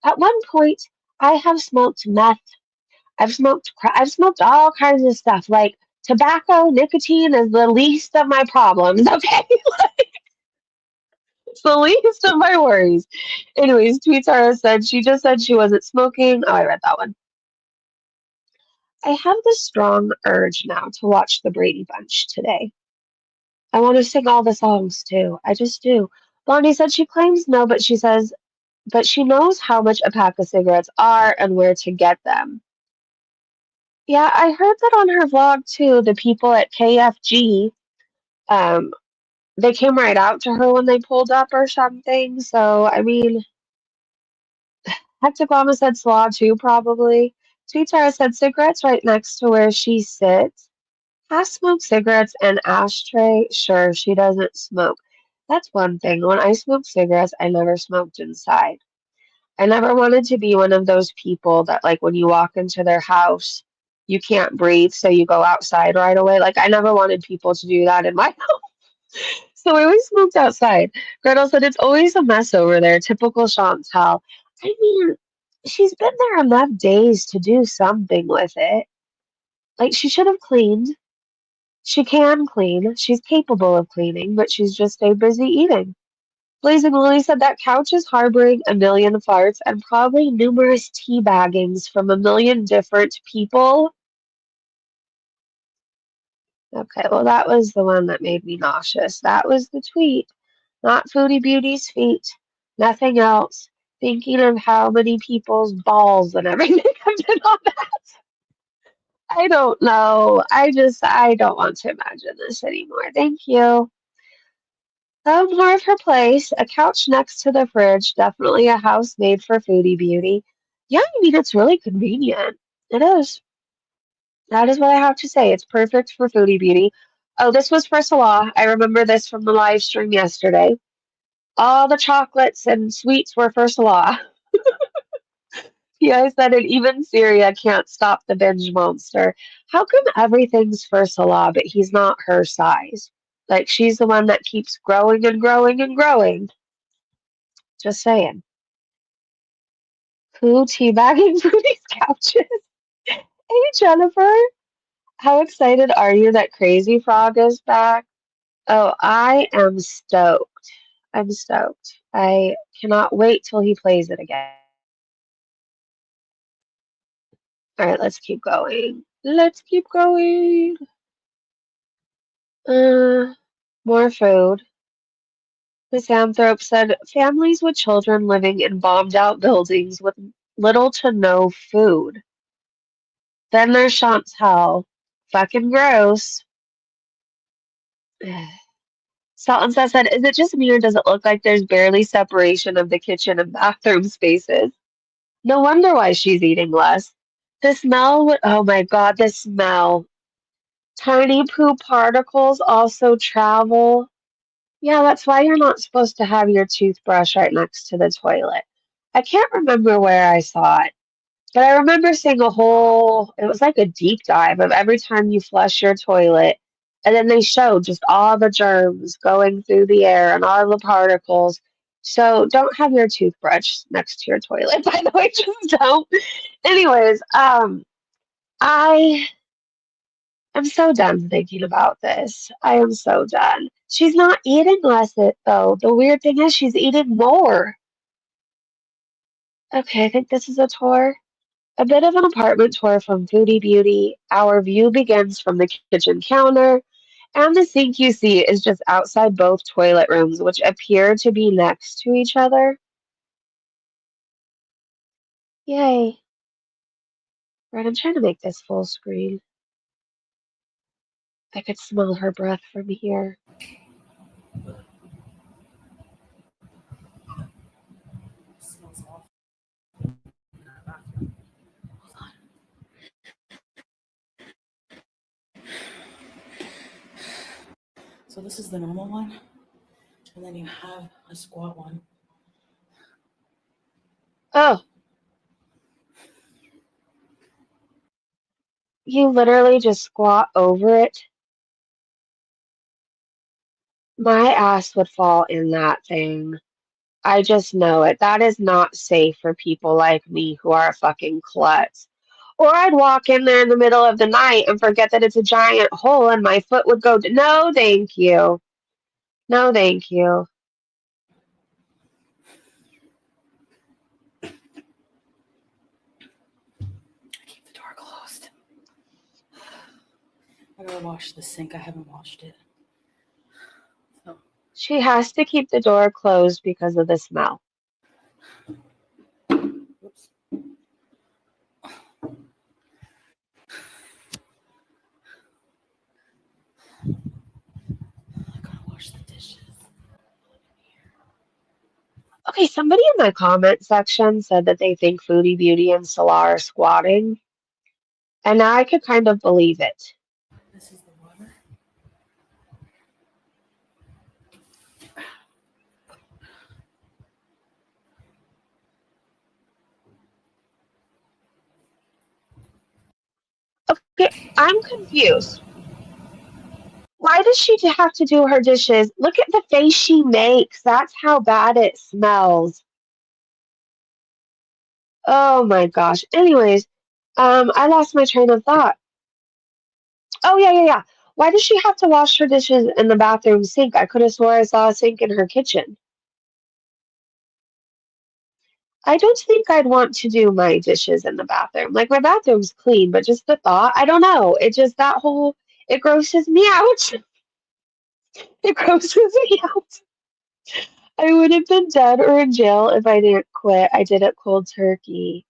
at one point, I have smoked meth. I've smoked all kinds of stuff. Like tobacco, nicotine is the least of my problems. Okay, it's the least of my worries. Anyways, Tweetara said she wasn't smoking. Oh, I read that one. I have this strong urge now to watch the Brady Bunch today. I want to sing all the songs too. I just do. Blondie said she claims no, but she knows how much a pack of cigarettes are and where to get them. Yeah, I heard that on her vlog too. The people at KFG, um, they came right out to her when they pulled up or something. So, I mean, Hectoglamma said slaw too, probably. Sweet Tara said cigarettes right next to where she sits. Has smoked cigarettes and ashtray? Sure, she doesn't smoke. That's one thing. When I smoked cigarettes, I never smoked inside. I never wanted to be one of those people that, like, when you walk into their house, you can't breathe, so you go outside right away. Like, I never wanted people to do that in my house. So I always smoked outside. Gretel said it's always a mess over there. Typical Chantal. I mean, she's been there enough days to do something with it. Like, she should have cleaned. She can clean. She's capable of cleaning, but she's just stayed busy eating. Blazing Lily said that couch is harboring a million farts and probably numerous tea baggings from a million different people. Okay, well, that was the one that made me nauseous. That was the tweet, not Foodie Beauty's feet. Nothing else. Thinking of how many people's balls and everything have been on that. I don't know. I don't want to imagine this anymore. Thank you. Oh, more of her place. A couch next to the fridge. Definitely a house made for Foodie Beauty. Yeah, I mean, it's really convenient. It is. That is what I have to say. It's perfect for Foodie Beauty. Oh, this was for Salah. I remember this from the live stream yesterday. All the chocolates and sweets were for Salah. Yeah, I said it. Even Syria can't stop the binge monster. How come everything's for Salah, but he's not her size? Like, she's the one that keeps growing and growing and growing. Just saying. Who teabagging for these couches? Hey, Jennifer. How excited are you that Crazy Frog is back? Oh, I am stoked. I'm stoked. I cannot wait till he plays it again. All right, let's keep going. Let's keep going. Uh, more food. Misanthrope said families with children living in bombed out buildings with little to no food. Then there's Chantal. Fucking gross. Salt and Seth said, is it just me or does it look like there's barely separation of the kitchen and bathroom spaces? No wonder why she's eating less. The smell would, oh my God, the smell. Tiny poop particles also travel. Yeah, that's why you're not supposed to have your toothbrush right next to the toilet. I can't remember where I saw it, but I remember seeing a whole, it was like a deep dive of every time you flush your toilet. And then they showed just all the germs going through the air and all the particles. So don't have your toothbrush next to your toilet, by the way, just don't. Anyways, I am so done thinking about this. I am so done. She's not eating less, though. The weird thing is she's eating more. Okay, I think this is a tour. A bit of an apartment tour from Foodie Beauty. Our view begins from the kitchen counter, and the sink you see is just outside both toilet rooms, which appear to be next to each other. Yay. Right, I'm trying to make this full screen. I could smell her breath from here. Smells awful in that bathroom. Hold on. So this is the normal one, and then you have a squat one. Oh, you literally just squat over it. My ass would fall in that thing. I just know it. That is not safe for people like me who are a fucking klutz. Or I'd walk in there in the middle of the night and forget that it's a giant hole and my foot would go, no, thank you. No, thank you. Keep the door closed. I gotta wash the sink. I haven't washed it. So She has to keep the door closed because of the smell. oops. I gotta wash the dishes. Okay, somebody in my comment section said that they think Foodie Beauty and Salah are squatting, and now I could kind of believe it. This is the water. Okay, I'm confused. Why does she have to do her dishes? Look at the face she makes. That's how bad it smells. Oh my gosh. Anyways, I lost my train of thought. Oh yeah. Why does she have to wash her dishes in the bathroom sink? I could have swore I saw a sink in her kitchen. I don't think I'd want to do my dishes in the bathroom. Like my bathroom's clean, but just the thought, I don't know. It just that whole it grosses me out. It grosses me out. I would have been dead or in jail if I didn't quit. I did it cold turkey.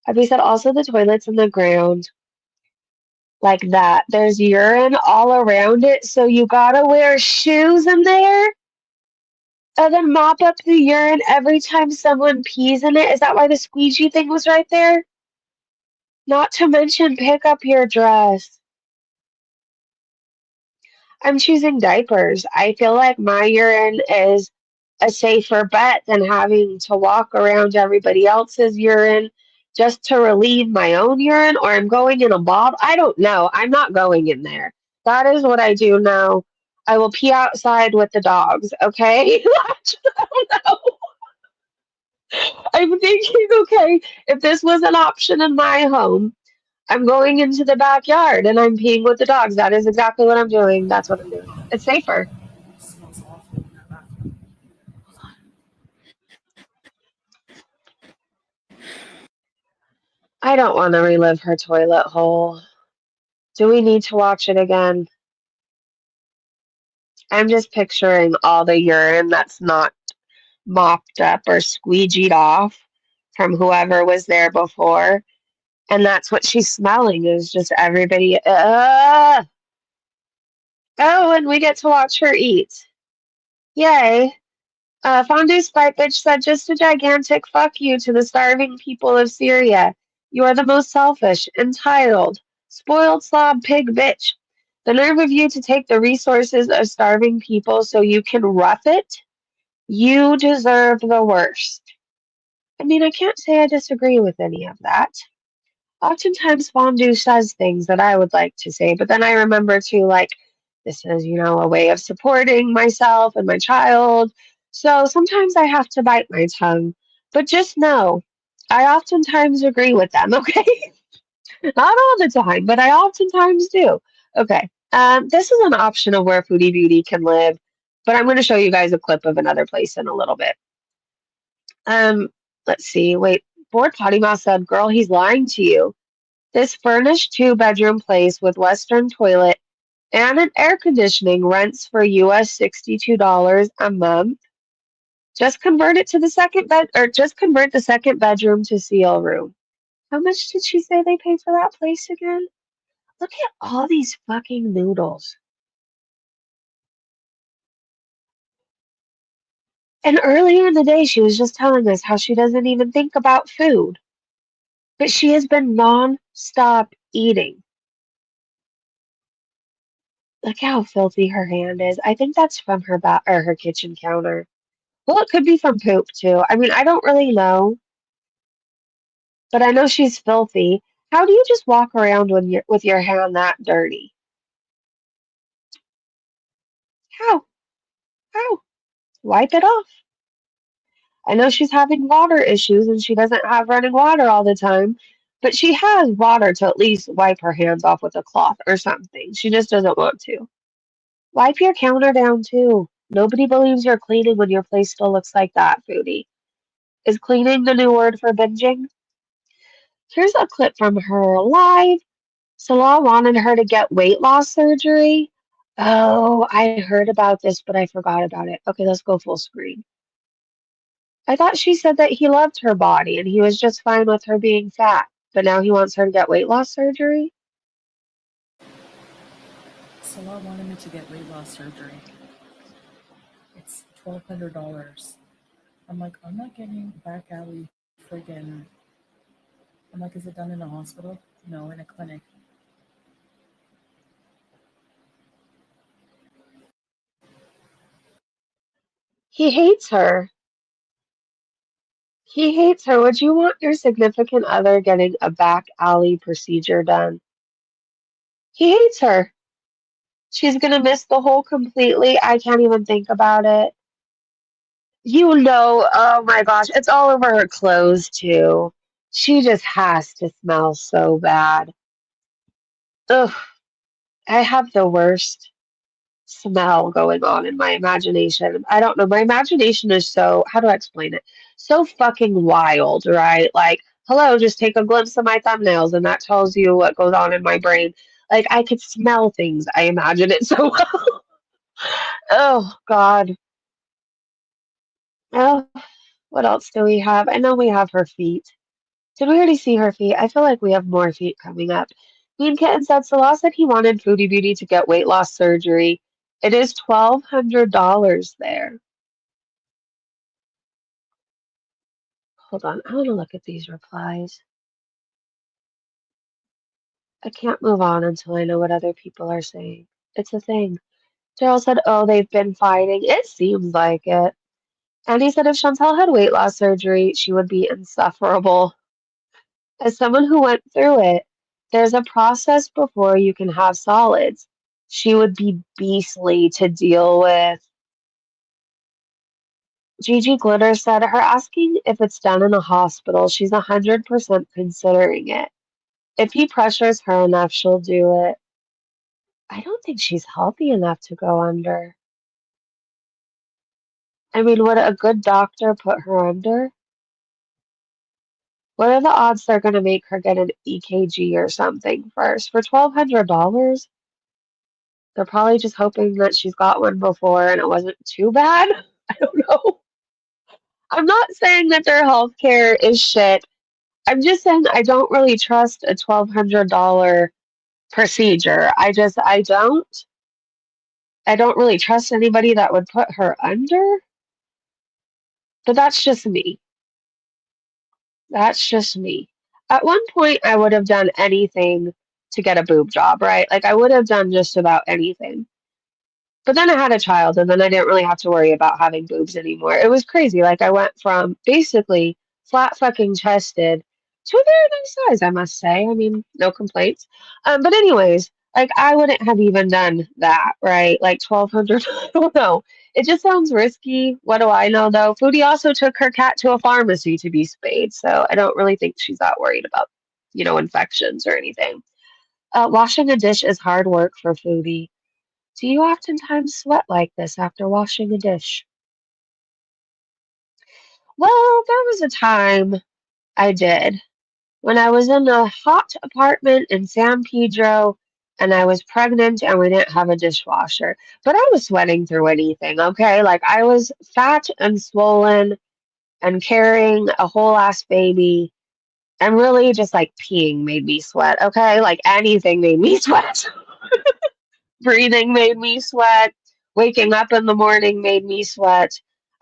Abby said also the toilet's in the ground like that. There's urine all around it, so you gotta wear shoes in there and then mop up the urine every time someone pees in it. Is that why the squeegee thing was right there? Not to mention pick up your dress. I'm choosing diapers. I feel like my urine is a safer bet than having to walk around everybody else's urine just to relieve my own urine, or I'm going in a bottle. I don't know. I'm not going in there. That is what I do now. I will pee outside with the dogs, okay? I don't know. I'm thinking, okay, if this was an option in my home, I'm going into the backyard and I'm peeing with the dogs. That is exactly what I'm doing. That's what I'm doing. It's safer. It smells awful in that bathroom. Hold on. I don't want to relive her toilet hole. Do we need to watch it again? I'm just picturing all the urine that's not mopped up or squeegeed off from whoever was there before. And that's what she's smelling is just everybody. Oh, and we get to watch her eat. Yay. Fondue Spite Bitch said, just a gigantic fuck you to the starving people of Syria. You are the most selfish, entitled, spoiled slob pig bitch. The nerve of you to take the resources of starving people so you can rough it? You deserve the worst. I mean, I can't say I disagree with any of that. Oftentimes, Fondue says things that I would like to say, but then I remember too, like, this is, a way of supporting myself and my child. So sometimes I have to bite my tongue. But just know, I oftentimes agree with them, okay? Not all the time, but I oftentimes do. Okay. This is an option of where Foodie Beauty can live, but I'm going to show you guys a clip of another place in a little bit. Um, let's see. Wait, Bored Potty Mouth said, "Girl, he's lying to you. This furnished two-bedroom place with Western toilet and an air conditioning rents for US $62 a month. Just convert it to the second bed, or just convert the second bedroom to seal room." How much did she say they pay for that place again? Look at all these fucking noodles. And earlier in the day, she was just telling us how she doesn't even think about food, but she has been non-stop eating. Look how filthy her hand is. I think that's from her or her kitchen counter. Well, it could be from poop too. I mean, I don't really know, but I know she's filthy. How do you just walk around with your hand that dirty? How? How? Wipe it off. I know she's having water issues and she doesn't have running water all the time, but she has water to at least wipe her hands off with a cloth or something. She just doesn't want to. Wipe your counter down too. Nobody believes you're cleaning when your place still looks like that, Foodie. Is cleaning the new word for binging? Here's a clip from her live. Salah wanted her to get weight loss surgery. Oh, I heard about this, but I forgot about it. Okay, let's go full screen. I thought she said that he loved her body and he was just fine with her being fat, but now he wants her to get weight loss surgery? Salah wanted me to get weight loss surgery. It's $1,200. I'm like, I'm not getting back alley friggin'. I'm like, is it done in a hospital? No, in a clinic. He hates her. He hates her. Would you want your significant other getting a back alley procedure done? He hates her. She's gonna miss the hole completely. I can't even think about it. Oh my gosh, it's all over her clothes too. She just has to smell so bad. Ugh, I have the worst smell going on in my imagination. I don't know. My imagination is so, how do I explain it? So fucking wild, right? Like, hello, just take a glimpse of my thumbnails and that tells you what goes on in my brain. Like, I could smell things. I imagine it so well. Oh, God. Oh, what else do we have? I know we have her feet. Did we already see her feet? I feel like we have more feet coming up. Mean Kitten said Salah said he wanted Foodie Beauty to get weight loss surgery. It is $1,200 there. Hold on, I want to look at these replies. I can't move on until I know what other people are saying. It's a thing. Daryl said, oh, they've been fighting. It seems like it. And he said if Chantel had weight loss surgery, she would be insufferable. As someone who went through it, there's a process before you can have solids. She would be beastly to deal with. Gigi Glitter said her asking if it's done in a hospital, she's 100% considering it. If he pressures her enough, she'll do it. I don't think she's healthy enough to go under. I mean, would a good doctor put her under? What are the odds they're going to make her get an EKG or something first? For $1,200? They're probably just hoping that she's got one before and it wasn't too bad. I don't know. I'm not saying that their healthcare is shit. I'm just saying I don't really trust a $1,200 procedure. I don't. I don't really trust anybody that would put her under. But that's just me. That's just me. At one point, I would have done anything to get a boob job, right? Like, I would have done just about anything. But then I had a child, and then I didn't really have to worry about having boobs anymore. It was crazy. Like, I went from basically flat fucking chested to a very nice size, I must say. I mean, no complaints. But anyways, like, I wouldn't have even done that, right? Like 1,200, I don't know. It just sounds risky. What do I know, though? Foodie also took her cat to a pharmacy to be spayed, so I don't really think she's that worried about, infections or anything. Washing a dish is hard work for Foodie. Do you oftentimes sweat like this after washing a dish? Well, there was a time I did when I was in a hot apartment in San Pedro and I was pregnant and we didn't have a dishwasher. But I was sweating through anything, okay? Like I was fat and swollen and carrying a whole ass baby and really just like peeing made me sweat, okay? Like anything made me sweat. Breathing made me sweat. Waking up in the morning made me sweat.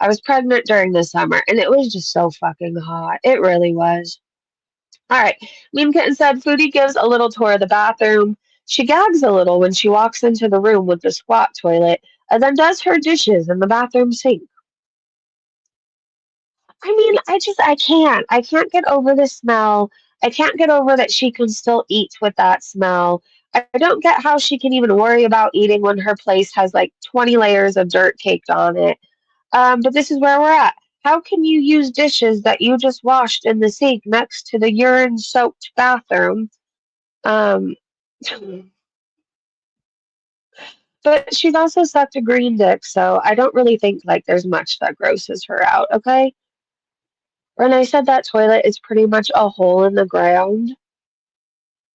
I was pregnant during the summer, and it was just so fucking hot. It really was. All right. Mean Kitten said Foodie gives a little tour of the bathroom. She gags a little when she walks into the room with the squat toilet, and then does her dishes in the bathroom sink. I mean, I can't. I can't get over the smell. I can't get over that she can still eat with that smell. I don't get how she can even worry about eating when her place has like 20 layers of dirt caked on it. But this is where we're at. How can you use dishes that you just washed in the sink next to the urine soaked bathroom? Um, but she's also sucked a green dick, so I don't really think like there's much that grosses her out, okay? When I said that toilet is pretty much a hole in the ground,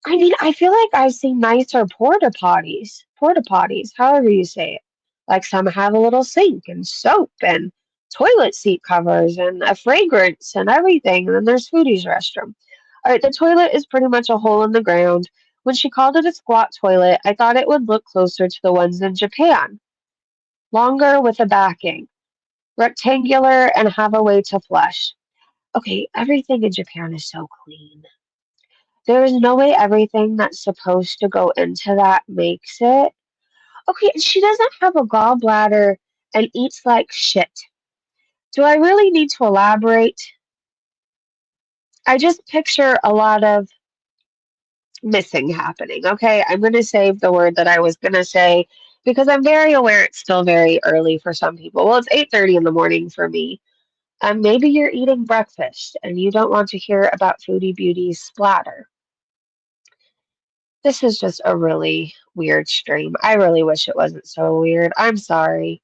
I mean, I feel like I've seen nicer porta potties, however you say it. Like some have a little sink and soap and toilet seat covers and a fragrance and everything. And then there's Foodie's restroom. All right, the toilet is pretty much a hole in the ground. When she called it a squat toilet, I thought it would look closer to the ones in Japan. Longer with a backing, rectangular, and have a way to flush. Okay, everything in Japan is so clean. There is no way everything that's supposed to go into that makes it. Okay, and she doesn't have a gallbladder and eats like shit. Do I really need to elaborate? I just picture a lot of missing happening. Okay, I'm going to save the word that I was going to say because I'm very aware it's still very early for some people. Well, it's 8:30 in the morning for me. Maybe you're eating breakfast and you don't want to hear about Foodie Beauty's splatter. This is just a really weird stream. I really wish it wasn't so weird. I'm sorry.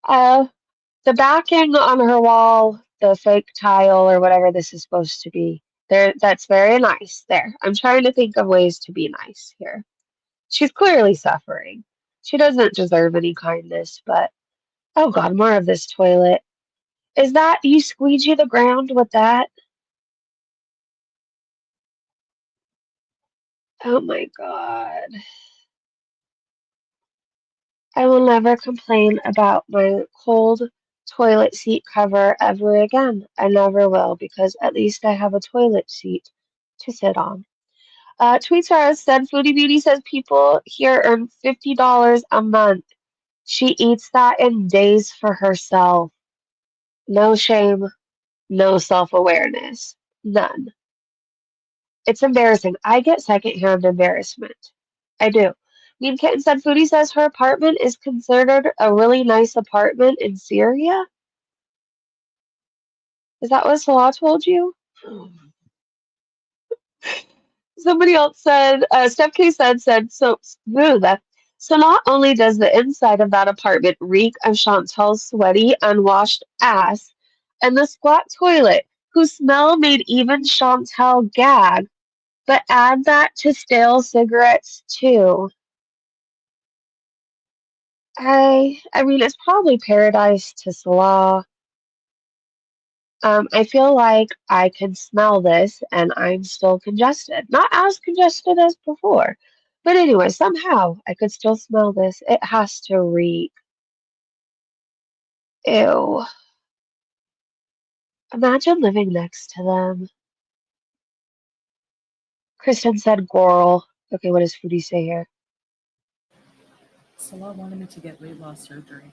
Uh, the backing on her wall, the fake tile or whatever this is supposed to be, there, that's very nice. There. I'm trying to think of ways to be nice here. She's clearly suffering. She doesn't deserve any kindness, but oh God, more of this toilet. Is that you squeegee the ground with that? Oh my God. I will never complain about my cold toilet seat cover ever again. I never will because at least I have a toilet seat to sit on. Tweetstar said Foodie Beauty says people here earn $50 a month. She eats that in days for herself. No shame, no self awareness. None. It's embarrassing. I get secondhand embarrassment. I do. Mean Kitten said Foodie says her apartment is considered a really nice apartment in Syria. Is that what Salah told you? Somebody else said, Steph K said, so, that. So not only does the inside of that apartment reek of Chantel's sweaty, unwashed ass and the squat toilet, whose smell made even Chantel gag, but add that to stale cigarettes too. I mean, it's probably paradise to Salah. I feel like I can smell this and I'm still congested. Not as congested as before. But anyway, somehow I could still smell this. It has to reek. Ew. Imagine living next to them. Kristen said girl. Okay, what does Foodie say here? Salah wanted me to get weight loss surgery.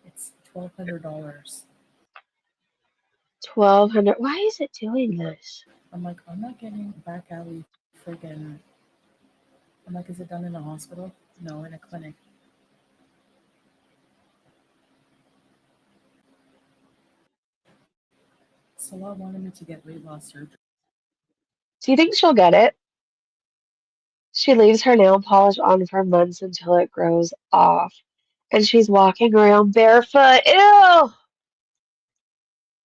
It's $1,200. $1,200. Why is it doing this? I'm like, I'm not getting back alley friggin'. I'm like, is it done in a hospital? No, in a clinic. Salah wanted me to get weight loss surgery. Do you think she'll get it? She leaves her nail polish on for months until it grows off. And she's walking around barefoot. Ew!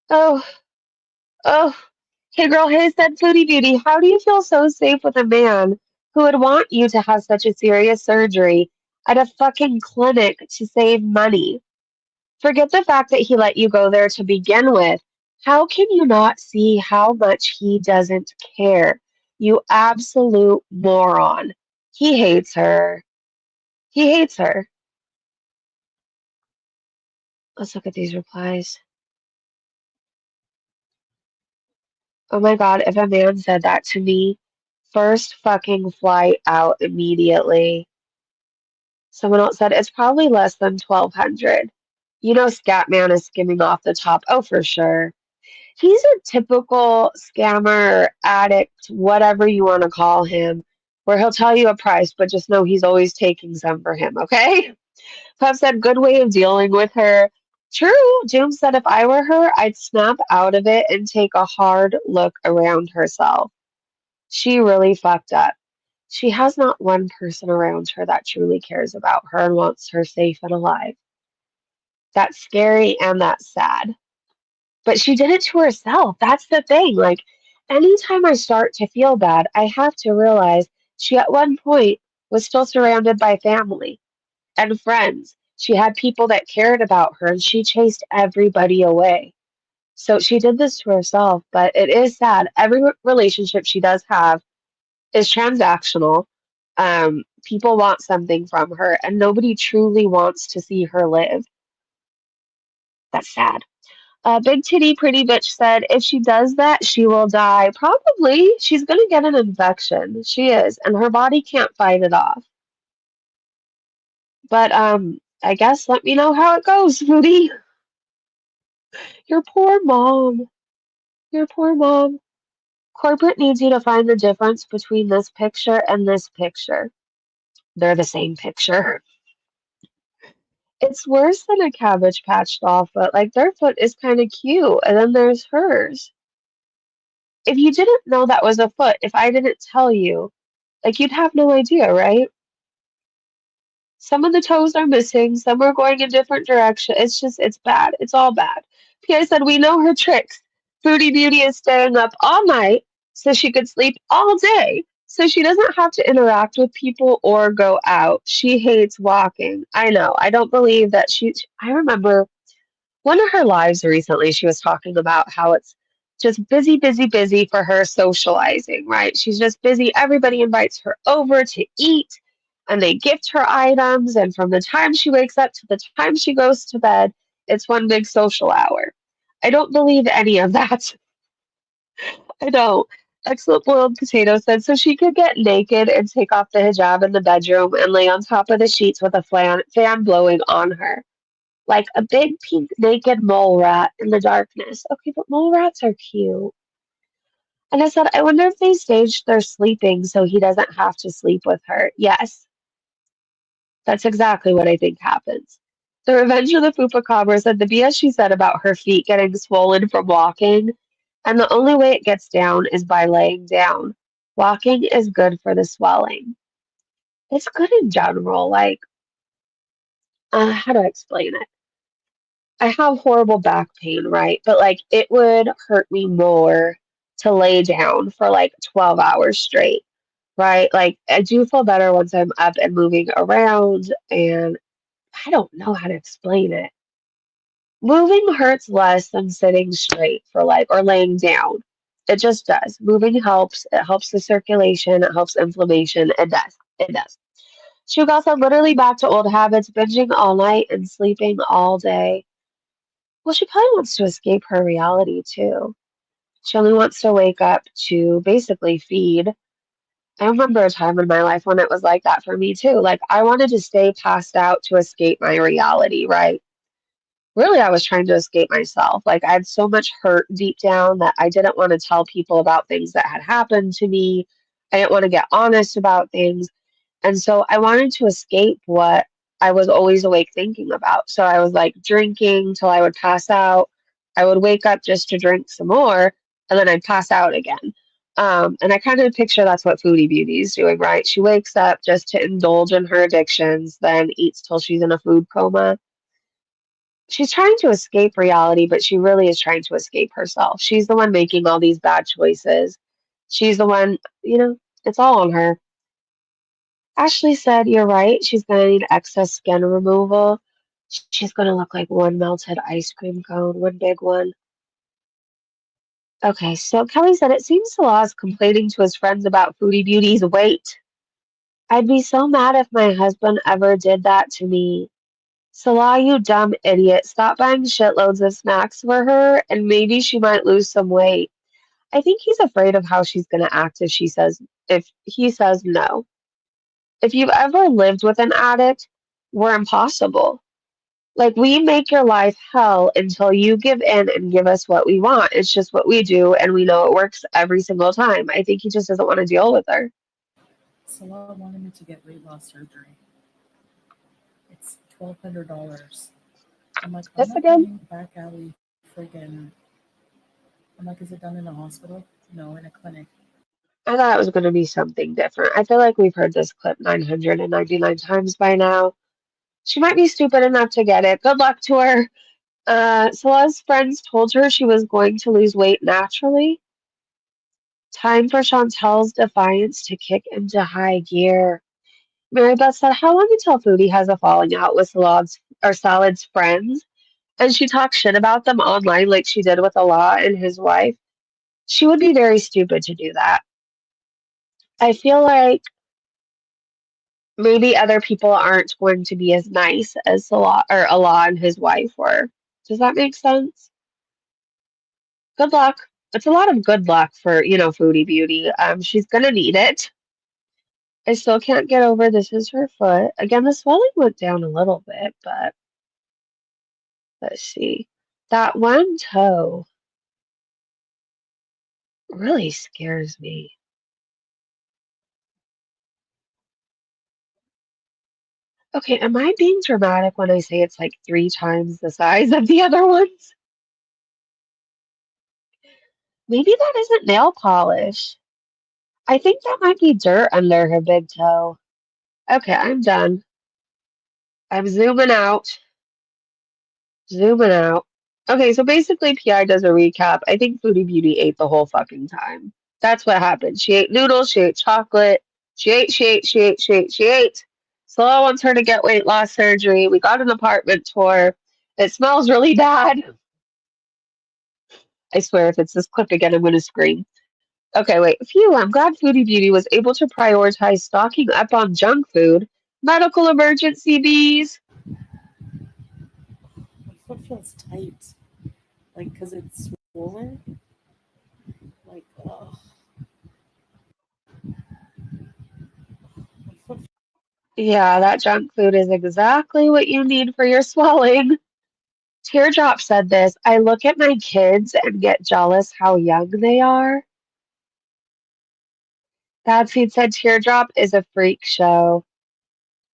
Oh, oh. Hey girl, hey said Foodie Beauty, how do you feel so safe with a man who would want you to have such a serious surgery at a fucking clinic to save money? Forget the fact that he let you go there to begin with. How can you not see how much he doesn't care? You absolute moron. He hates her. He hates her. Let's look at these replies. Oh my God, if a man said that to me, first fucking flight out immediately. Someone else said it's probably less than 1,200. You know, Scatman is skimming off the top. Oh, for sure. He's a typical scammer, addict, whatever you want to call him, where he'll tell you a price, but just know he's always taking some for him, okay? Puff said, good way of dealing with her. True. Doom said, if I were her, I'd snap out of it and take a hard look around herself. She really fucked up. She has not one person around her that truly cares about her and wants her safe and alive. That's scary and that's sad. But she did it to herself. That's the thing. Like, anytime I start to feel bad, I have to realize she at one point was still surrounded by family and friends. She had people that cared about her and she chased everybody away. So she did this to herself, but it is sad. Every relationship she does have is transactional. People want something from her, and nobody truly wants to see her live. That's sad. Big Titty Pretty Bitch said, if she does that, she will die. Probably. She's going to get an infection. She is, and her body can't fight it off. But I guess let me know how it goes, Foodie. Your poor mom. Your poor mom. Corporate needs you to find the difference between this picture and this picture. They're the same picture. It's worse than a Cabbage Patch doll foot. Like, their foot is kind of cute, and then there's hers. If you didn't know that was a foot, if I didn't tell you, like, you'd have no idea, right? Some of the toes are missing, some are going in different directions. It's just, it's bad. It's all bad. P.I. said, we know her tricks. Foodie Beauty is staying up all night so she could sleep all day, so she doesn't have to interact with people or go out. She hates walking. I know. I don't believe that I remember one of her lives recently, she was talking about how it's just busy, busy, busy for her socializing, right? She's just busy. Everybody invites her over to eat and they gift her items. And from the time she wakes up to the time she goes to bed, it's one big social hour. I don't believe any of that. I don't. Excellent Boiled Potato said so she could get naked and take off the hijab in the bedroom and lay on top of the sheets with a fan blowing on her like a big pink naked mole rat in the darkness. Okay, but mole rats are cute. And I said, I wonder if they staged their sleeping so he doesn't have to sleep with her. Yes, that's exactly what I think happens. The Revenge of the Fupacabra said the BS she said about her feet getting swollen from walking, and the only way it gets down is by laying down. Walking is good for the swelling. It's good in general. Like, how do I explain it? I have horrible back pain, right? But like it would hurt me more to lay down for like 12 hours straight, right? Like I do feel better once I'm up and moving around, and I don't know how to explain it. Moving hurts less than sitting straight for like or laying down. It just does. Moving helps. It helps the circulation. It helps inflammation. It does. It does. Shugal said literally back to old habits, binging all night and sleeping all day. Well, she probably wants to escape her reality too. She only wants to wake up to basically feed. I remember a time in my life when it was like that for me too. Like I wanted to stay passed out to escape my reality, right? Really, I was trying to escape myself. Like I had so much hurt deep down that I didn't want to tell people about things that had happened to me. I didn't want to get honest about things. And so I wanted to escape what I was always awake thinking about. So I was like drinking till I would pass out. I would wake up just to drink some more, and then I'd pass out again. And I kind of picture that's what Foodie Beauty is doing, right? She wakes up just to indulge in her addictions, then eats till she's in a food coma. She's trying to escape reality, but she really is trying to escape herself. She's the one making all these bad choices. She's the one, it's all on her. Ashley said, "You're right. She's going to need excess skin removal. She's going to look like one melted ice cream cone, one big one." Okay, so Kelly said, "It seems Salah is complaining to his friends about Foodie Beauty's weight. I'd be so mad if my husband ever did that to me. Salah, you dumb idiot. Stop buying shitloads of snacks for her, and maybe she might lose some weight." I think he's afraid of how she's going to act if he says no. If you've ever lived with an addict, we're impossible. Like, we make your life hell until you give in and give us what we want. It's just what we do, and we know it works every single time. I think he just doesn't want to deal with her. Salah wanted me to get weight loss surgery. It's $1,200. I'm like, I'm This not again? getting back alley friggin'. I'm like, is it done in a hospital? No, in a clinic. I thought it was going to be something different. I feel like we've heard this clip 999 times by now. She might be stupid enough to get it. Good luck to her. Salah's friends told her she was going to lose weight naturally. Time for Chantel's defiance to kick into high gear. Mary Beth said, "How long until Foodie has a falling out with Salad's friends? And she talks shit about them online like she did with Allah and his wife. She would be very stupid to do that. I feel like maybe other people aren't going to be as nice as Salah or Allah and his wife were. Does that make sense? Good luck. It's a lot of good luck for, Foodie Beauty. She's gonna need it. I still can't get over this is her foot. Again, the swelling went down a little bit, but let's see. That one toe really scares me. Okay, am I being dramatic when I say it's like 3 times the size of the other ones? Maybe that isn't nail polish. I think that might be dirt under her big toe. Okay, I'm done. I'm zooming out. Zooming out. Okay, so basically PI does a recap. I think Foodie Beauty ate the whole fucking time. That's what happened. She ate noodles, she ate chocolate, she ate. Sloan wants her to get weight loss surgery. We got an apartment tour. It smells really bad. I swear if it's this clip again, I'm gonna scream. Okay, wait. Phew, I'm glad Foodie Beauty was able to prioritize stocking up on junk food. Medical emergency bees. My foot feels tight. Like, because it's swollen. Like, ugh. My foot. Yeah, that junk food is exactly what you need for your swelling. Teardrop said this. "I look at my kids and get jealous how young they are." Dadseed said Teardrop is a freak show.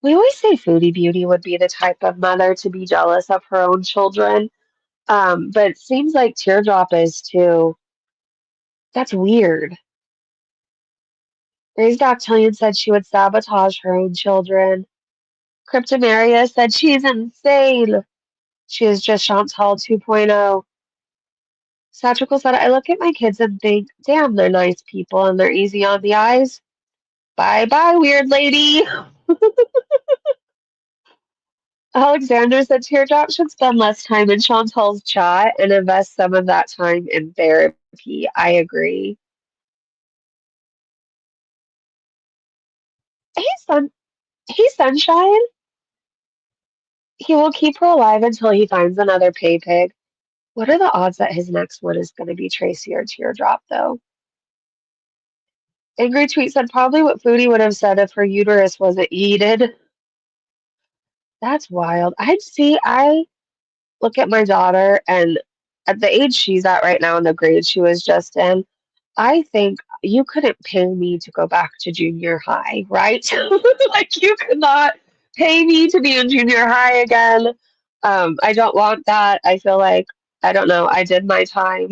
We always say Foodie Beauty would be the type of mother to be jealous of her own children. But it seems like Teardrop is too. That's weird. Raised Octillion said she would sabotage her own children. Cryptomaria said she's insane. She is just Chantal 2.0. Satrical said, "I look at my kids and think, damn, they're nice people and they're easy on the eyes. Bye bye, weird lady." Alexander said Teardrop should spend less time in Chantal's chat and invest some of that time in therapy. I agree. Hey, son. He's sunshine. He will keep her alive until he finds another pay pig. What are the odds that his next one is going to be Tracy or Teardrop, though? Angry Tweet said probably what Foodie would have said if her uterus wasn't yeeted. That's wild. I look at my daughter, and at the age she's at right now and the grade she was just in, I think you couldn't pay me to go back to junior high, right? Like you could not pay me to be in junior high again. I don't want that. I feel like I don't know. I did my time.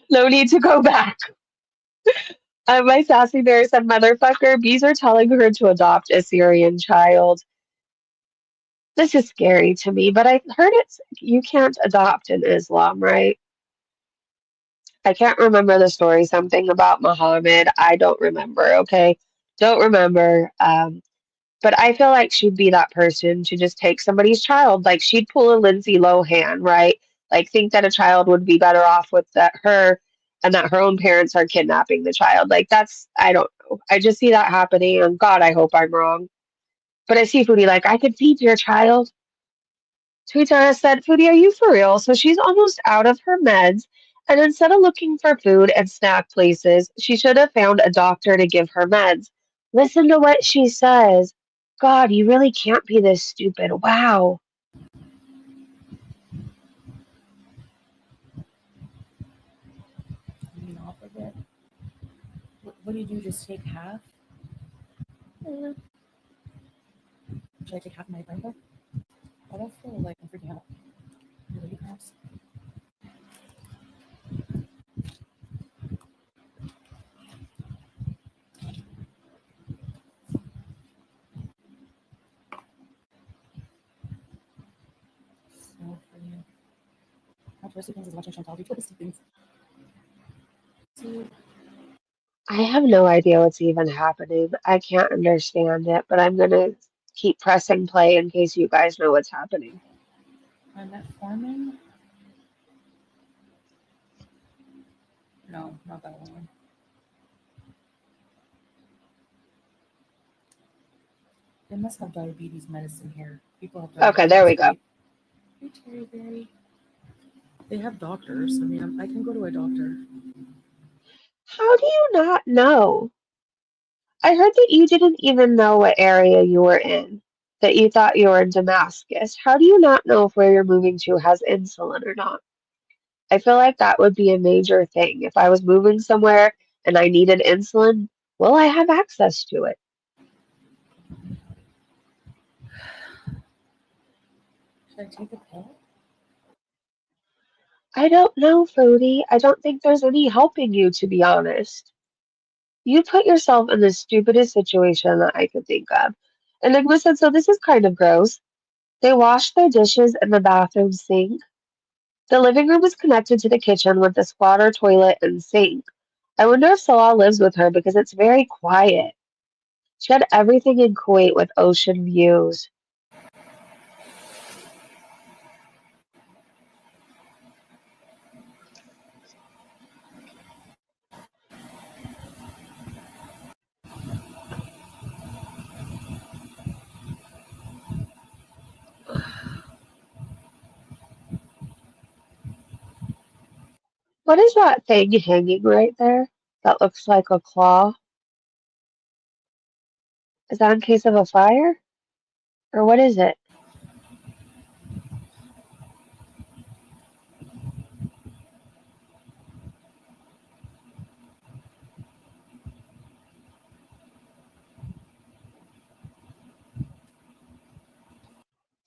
No need to go back. My sassy bear said, "Motherfucker, bees are telling her to adopt a Syrian child." This is scary to me, but I heard you can't adopt in Islam, right? I can't remember the story. Something about Muhammad. I don't remember. Okay, don't remember. But I feel like she'd be that person to just take somebody's child. Like she'd pull a Lindsay Lohan, right? Like think that a child would be better off with her, and that her own parents are kidnapping the child. Like I don't know. I just see that happening, and God, I hope I'm wrong. But I see Foodie like I could feed your child. Tweetara said, "Foodie, are you for real?" So she's almost out of her meds, and instead of looking for food and snack places, she should have found a doctor to give her meds. Listen to what she says. God, you really can't be this stupid. Wow. Eating off of it. What do you do? Just take half? Should I take half of my blanket? I don't feel like I'm freaking out. Really, perhaps? So funny. My first things is watching Chantal do twisty things. So, I have no idea what's even happening. I can't understand it, but I'm going to keep pressing play in case you guys know what's happening. metformin? No, not that one. They must have diabetes medicine here. People have diabetes. Okay, there we go. Hey, Terry Berry. They have doctors. I mean, I can go to a doctor. How do you not know? I heard that you didn't even know what area you were in, that you thought you were in Damascus. How do you not know if where you're moving to has insulin or not? I feel like that would be a major thing. If I was moving somewhere and I needed insulin, will I have access to it? Should I take a pill? I don't know, Foodie. I don't think there's any helping you, to be honest. You put yourself in the stupidest situation that I could think of. Enigma said, so this is kind of gross. They wash their dishes in the bathroom sink. The living room is connected to the kitchen with the squatter toilet and sink. I wonder if Salah lives with her because it's very quiet. She had everything in Kuwait with ocean views. What is that thing hanging right there? That looks like a claw. Is that in case of a fire? Or what is it?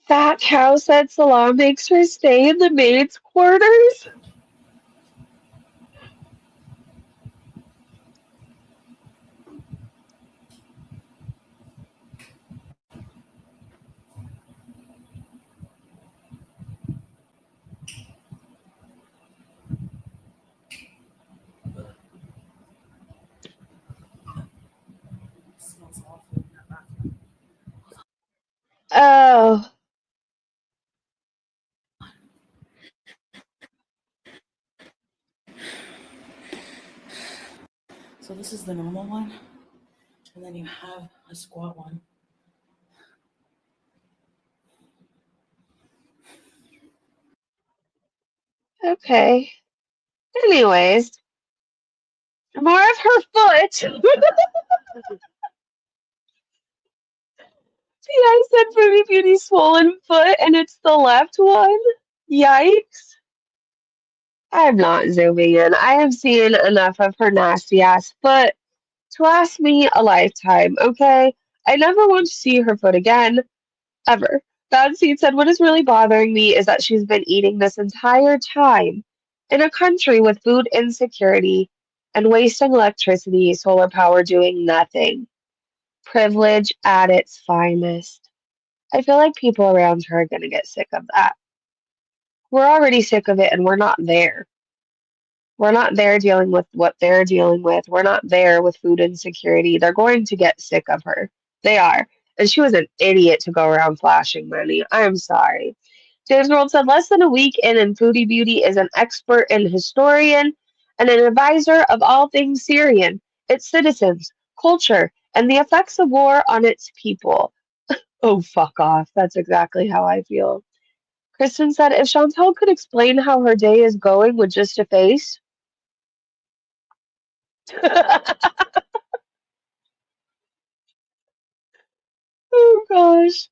Fat Cow said Salah makes her stay in the maid's quarters. It smells awful in that bathroom. Oh, So this is the normal one, and then you have a squat one. Okay. Anyways, more of her foot. See, I said Foodie Beauty's swollen foot, and it's the left one. Yikes. I'm not zooming in. I have seen enough of her nasty ass foot to last me a lifetime, okay? I never want to see her foot again, ever. Bad Seed said, what is really bothering me is that she's been eating this entire time in a country with food insecurity and wasting electricity, solar power doing nothing. Privilege at its finest. I feel like people around her are going to get sick of that. We're already sick of it and we're not there. We're not there dealing with what they're dealing with. We're not there with food insecurity. They're going to get sick of her. They are. And she was an idiot to go around flashing money. I'm sorry. James World said less than a week in, and Foodie Beauty is an expert and historian and an advisor of all things Syrian, its citizens, culture, and the effects of war on its people. Oh, fuck off. That's exactly how I feel. Kristen said if Chantal could explain how her day is going with just a face. Oh gosh.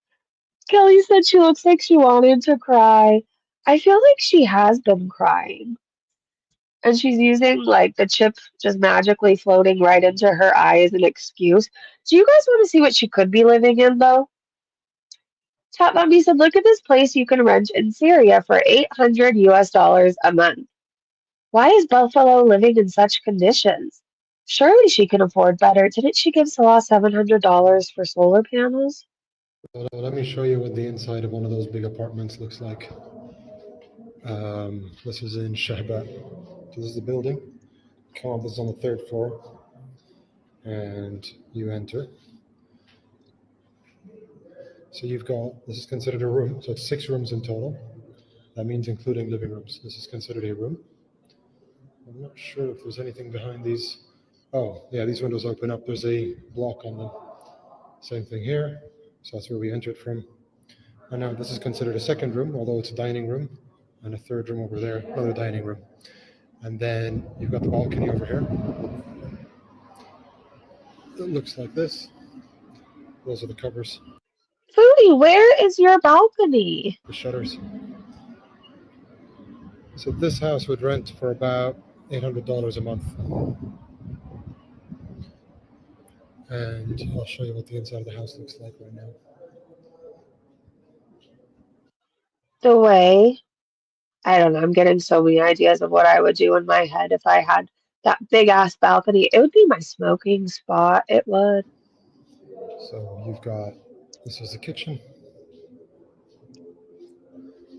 Kelly said she looks like she wanted to cry. I feel like she has been crying. And she's using like the chip just magically floating right into her eye as an excuse. Do you guys want to see what she could be living in though? Chat Mommy said, look at this place you can rent in Syria for 800 US dollars a month. Why is Buffalo living in such conditions? Surely she can afford better. Didn't she give Salah $700 for solar panels? Let me show you what the inside of one of those big apartments looks like. This is in Shahbat. This is the building. Come up, this is on the third floor. And you enter. So you've got, this is considered a room. So it's 6 rooms in total. That means including living rooms. This is considered a room. I'm not sure if there's anything behind these. Oh, yeah, these windows open up. There's a block on them. Same thing here. So that's where we entered from. And now this is considered a second room, although it's a dining room, and a third room over there, another dining room. And then you've got the balcony over here. It looks like this. Those are the covers, Foodie, where is your balcony? the shutters. So this house would rent for about $800 a month. And I'll show you what the inside of the house looks like right now. The way, I don't know, I'm getting so many ideas of what I would do in my head if I had that big ass balcony. It would be my smoking spot. It would. So you've got, this is the kitchen.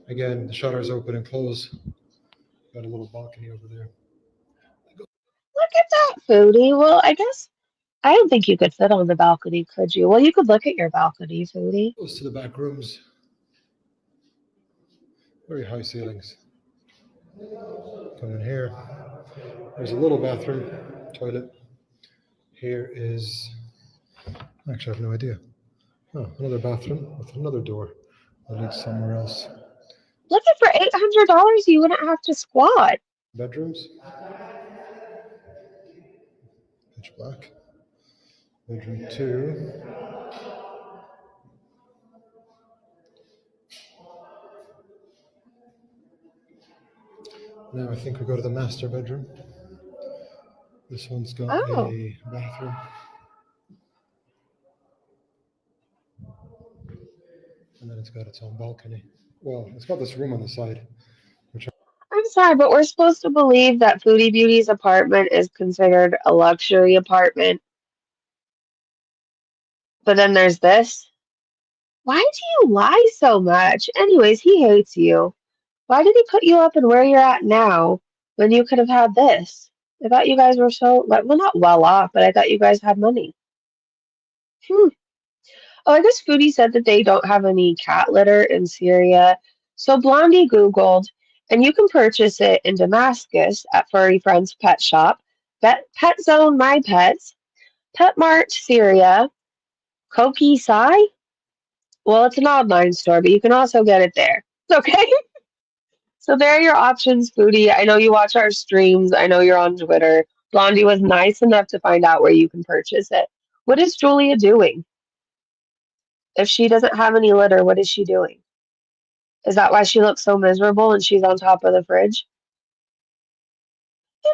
Again, the shutters open and close. Got a little balcony over there. Look at that, Foodie. Well, I guess I don't think you could fit on the balcony, could you? Well, you could look at your balcony, Foodie. Goes to the back rooms. Very high ceilings. Come in here. There's a little bathroom, toilet. Here is, actually I have no idea. Oh, another bathroom with another door that leads somewhere else. Look at for $800, you wouldn't have to squat. Bedrooms. Pitch black. Bedroom 2. Now I think we go to the master bedroom. This one's got a bathroom. And then it's got its own balcony. Well, it's got this room on the side. I'm sorry, but we're supposed to believe that Foodie Beauty's apartment is considered a luxury apartment. But then there's this. Why do you lie so much? Anyways, he hates you. Why did he put you up and where you're at now when you could have had this? I thought you guys were so, well, not well off, but I thought you guys had money. Oh, I guess Foodie said that they don't have any cat litter in Syria. So Blondie Googled, and you can purchase it in Damascus at Furry Friends Pet Shop, Pet Zone My Pets, Pet Mart Syria, Koki Sai. Well, it's an online store, but you can also get it there. Okay? So there are your options, Foodie. I know you watch our streams. I know you're on Twitter. Blondie was nice enough to find out where you can purchase it. What is Julia doing? If she doesn't have any litter, what is she doing? Is that why she looks so miserable and she's on top of the fridge?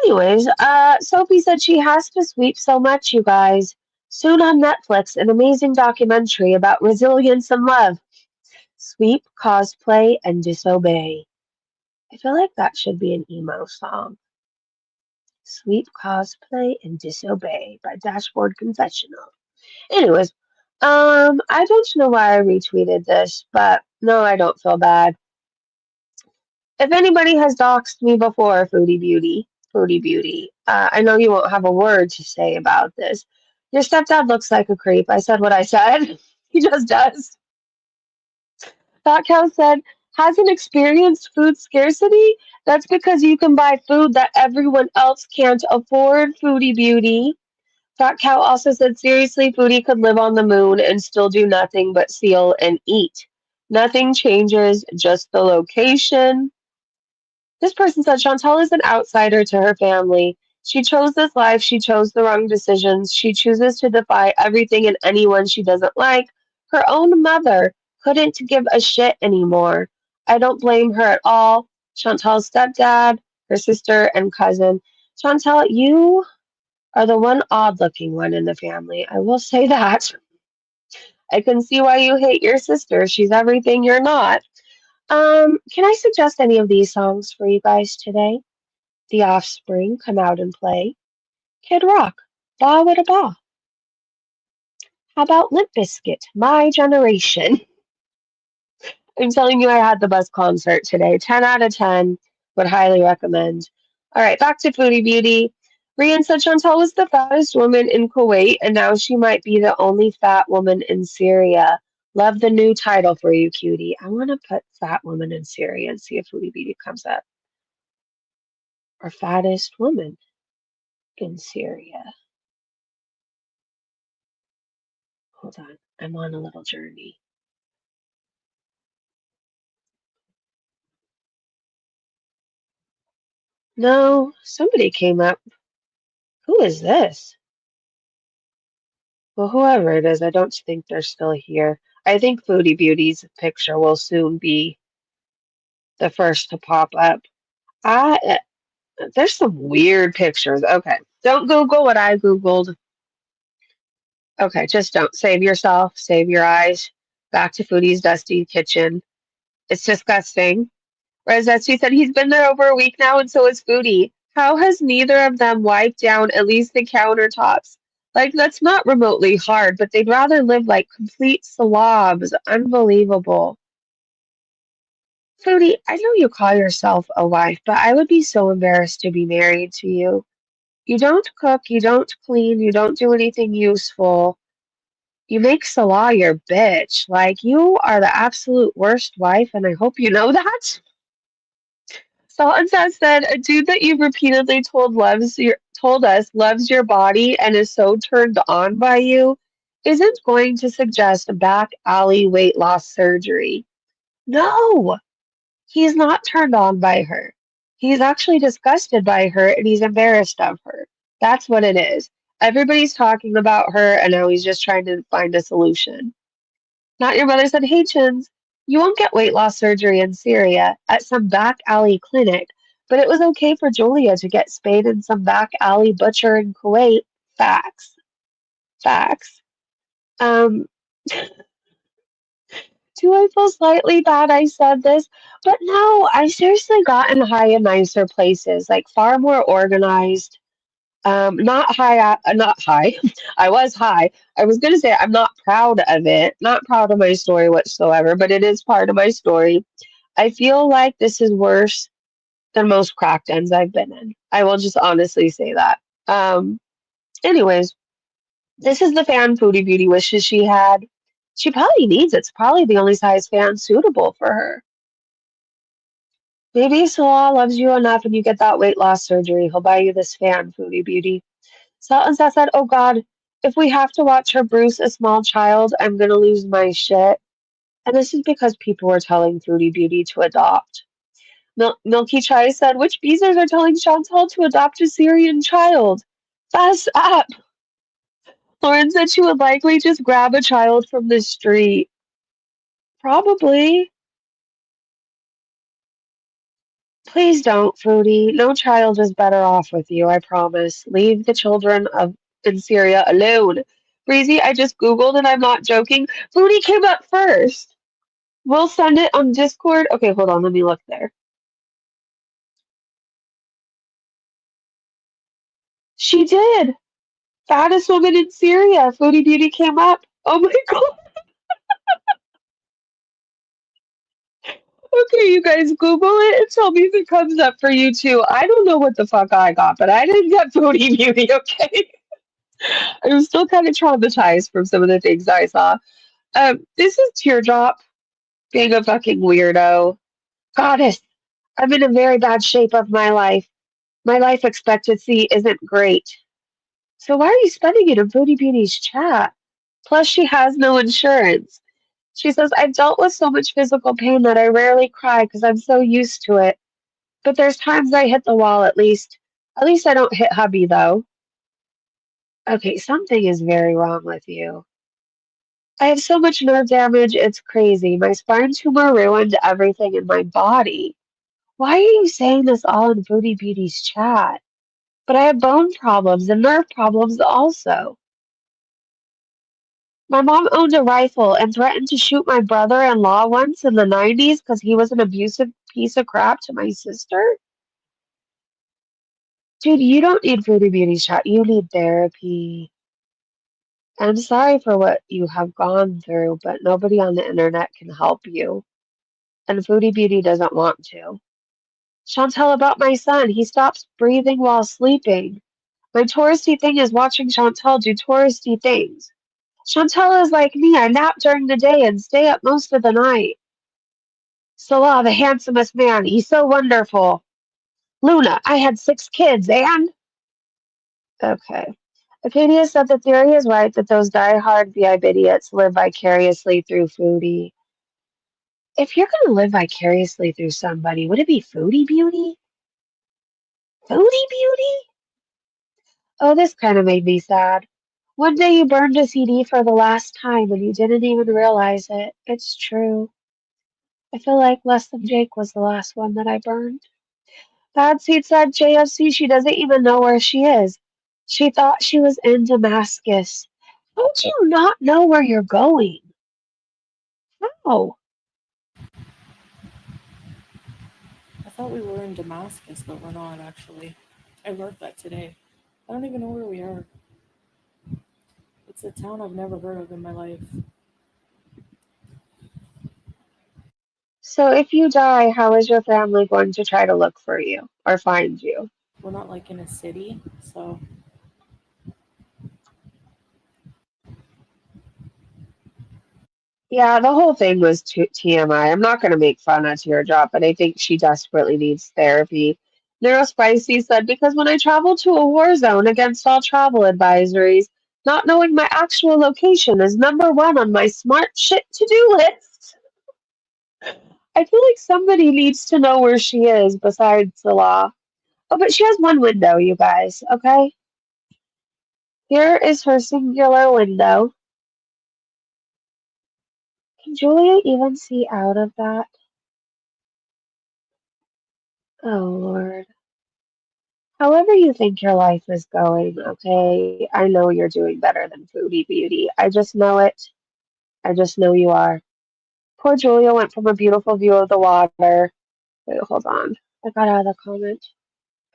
Anyways, Sophie said she has to sweep so much, you guys. Soon on Netflix, an amazing documentary about resilience and love. Sweep, cosplay, and disobey. I feel like that should be an emo song. Sweep, cosplay, and disobey by Dashboard Confessional. Anyways, I don't know why I retweeted this, but no, I don't feel bad. If anybody has doxed me before, Foodie Beauty, I know you won't have a word to say about this. Your stepdad looks like a creep. I said what I said. He just does. That cow said, hasn't experienced food scarcity? That's because you can buy food that everyone else can't afford, Foodie Beauty. That cow also said, seriously, Foodie could live on the moon and still do nothing but seal and eat. Nothing changes, just the location. This person said Chantal is an outsider to her family. She chose this life. She chose the wrong decisions. She chooses to defy everything and anyone she doesn't like. Her own mother couldn't give a shit anymore. I don't blame her at all. Chantal's stepdad, her sister, and cousin. Chantal, you are the one odd looking one in the family. I will say that. I can see why you hate your sister. She's everything you're not. Can I suggest any of these songs for you guys today? The Offspring, Come Out and Play. Kid Rock, Ba Wada Ba. How about Limp Bizkit, My Generation? I'm telling you, I had the best concert today. 10 out of 10. Would highly recommend. All right, back to Foodie Beauty. Rian said Chantal was the fattest woman in Kuwait, and now she might be the only fat woman in Syria. Love the new title for you, cutie. I want to put fat woman in Syria and see if Foodie Beauty comes up. Or fattest woman in Syria. Hold on, I'm on a little journey. No, somebody came up. Who is this? Well, whoever it is, I don't think they're still here. I think Foodie Beauty's picture will soon be the first to pop up. I There's some weird pictures. Okay, don't Google what I Googled. Okay, just don't. Save yourself, save your eyes. Back to Foodie's dusty kitchen. It's disgusting. Rosetti said he's been there over a week now, and so is Foodie. How has neither of them wiped down at least the countertops? Like, that's not remotely hard, but they'd rather live like complete slobs. Unbelievable. Foodie, I know you call yourself a wife, but I would be so embarrassed to be married to you. You don't cook, you don't clean, you don't do anything useful. You make Salah your bitch. Like, you are the absolute worst wife, and I hope you know that. Salt and Sass said, a dude that you've repeatedly told us loves your body and is so turned on by you isn't going to suggest back alley weight loss surgery. No, he's not turned on by her. He's actually disgusted by her and he's embarrassed of her. That's what it is. Everybody's talking about her and now he's just trying to find a solution. Not your mother said, hey, Chins, you won't get weight loss surgery in Syria at some back alley clinic, but it was okay for Julia to get spayed in some back alley butcher in Kuwait. Facts. Facts. Um, do I feel slightly bad I said this? But no, I've seriously gotten high in nicer places, like far more organized. Not high, not high. I was high. I was gonna say I'm not proud of it, not proud of my story whatsoever, but it is part of my story. I feel like this is worse than most crack dens I've been in. I will just honestly say that. Anyways, this is the fan Foodie Beauty wishes she had. She probably needs it. It's probably the only size fan suitable for her. Maybe Salah loves you enough and you get that weight loss surgery. He'll buy you this fan, Foodie Beauty. Salt and Seth said, oh God, if we have to watch her bruise a small child, I'm going to lose my shit. And this is because people were telling Foodie Beauty to adopt. Milky Chai said, which Beezers are telling Chantal to adopt a Syrian child? Fast up! Lauren said she would likely just grab a child from the street. Probably. Please don't, Foodie. No child is better off with you, I promise. Leave the children of in Syria alone. Breezy, I just Googled and I'm not joking. Foodie came up first. We'll send it on Discord. Okay, hold on, let me look there. She did. Fattest woman in Syria. Foodie Beauty came up. Oh my god. Okay, you guys Google it and tell me if it comes up for you too. I don't know what the fuck I got, but I didn't get Foodie Beauty, okay? I'm still kind of traumatized from some of the things I saw. This is Teardrop being a fucking weirdo. Goddess, I'm in a very bad shape of my life. My life expectancy isn't great. So why are you spending it in Foodie Beauty's chat? Plus, she has no insurance. She says, I've dealt with so much physical pain that I rarely cry because I'm so used to it. But there's times I hit the wall at least. At least I don't hit hubby, though. Okay, something is very wrong with you. I have so much nerve damage, it's crazy. My spine tumor ruined everything in my body. Why are you saying this all in Foodie Beauty's chat? But I have bone problems and nerve problems also. My mom owned a rifle and threatened to shoot my brother-in-law once in the 90s because he was an abusive piece of crap to my sister. Dude, you don't need Foodie Beauty's chat. You need therapy. I'm sorry for what you have gone through, but nobody on the internet can help you. And Foodie Beauty doesn't want to. Chantel, about my son, he stops breathing while sleeping. My touristy thing is watching Chantel do touristy things. Chantel is like me. I nap during the day and stay up most of the night. Salah, the handsomest man. He's so wonderful. Luna, I had 6 kids and... Okay. Acadia said the theory is right that those die-hard VI idiots live vicariously through Foodie. If you're going to live vicariously through somebody, would it be Foodie Beauty? Foodie Beauty? Oh, this kind of made me sad. One day you burned a CD for the last time and you didn't even realize it. It's true. I feel like Less Than Jake was the last one that I burned. Bad Seed said JFC, she doesn't even know where she is. She thought she was in Damascus. How do you not know where you're going? How? I thought we were in Damascus, but we're not actually. I learned that today. I don't even know where we are. It's a town I've never heard of in my life. So if you die, how is your family going to try to look for you or find you? We're not like in a city, so Yeah, the whole thing was TMI. I'm not going to make fun of Teardrop, but I think she desperately needs therapy. Neurospicy said, because when I travel to a war zone against all travel advisories, not knowing my actual location is #1 on my smart shit to-do list. I feel like somebody needs to know where she is besides Salah. Oh, but she has one window, you guys, okay? Here is her singular window. Can Julia even see out of that? Oh, Lord. However you think your life is going, okay, I know you're doing better than Foodie Beauty. I just know it. I just know you are. Poor Julia went from a beautiful view of the water. Wait, hold on. I got out of the comment.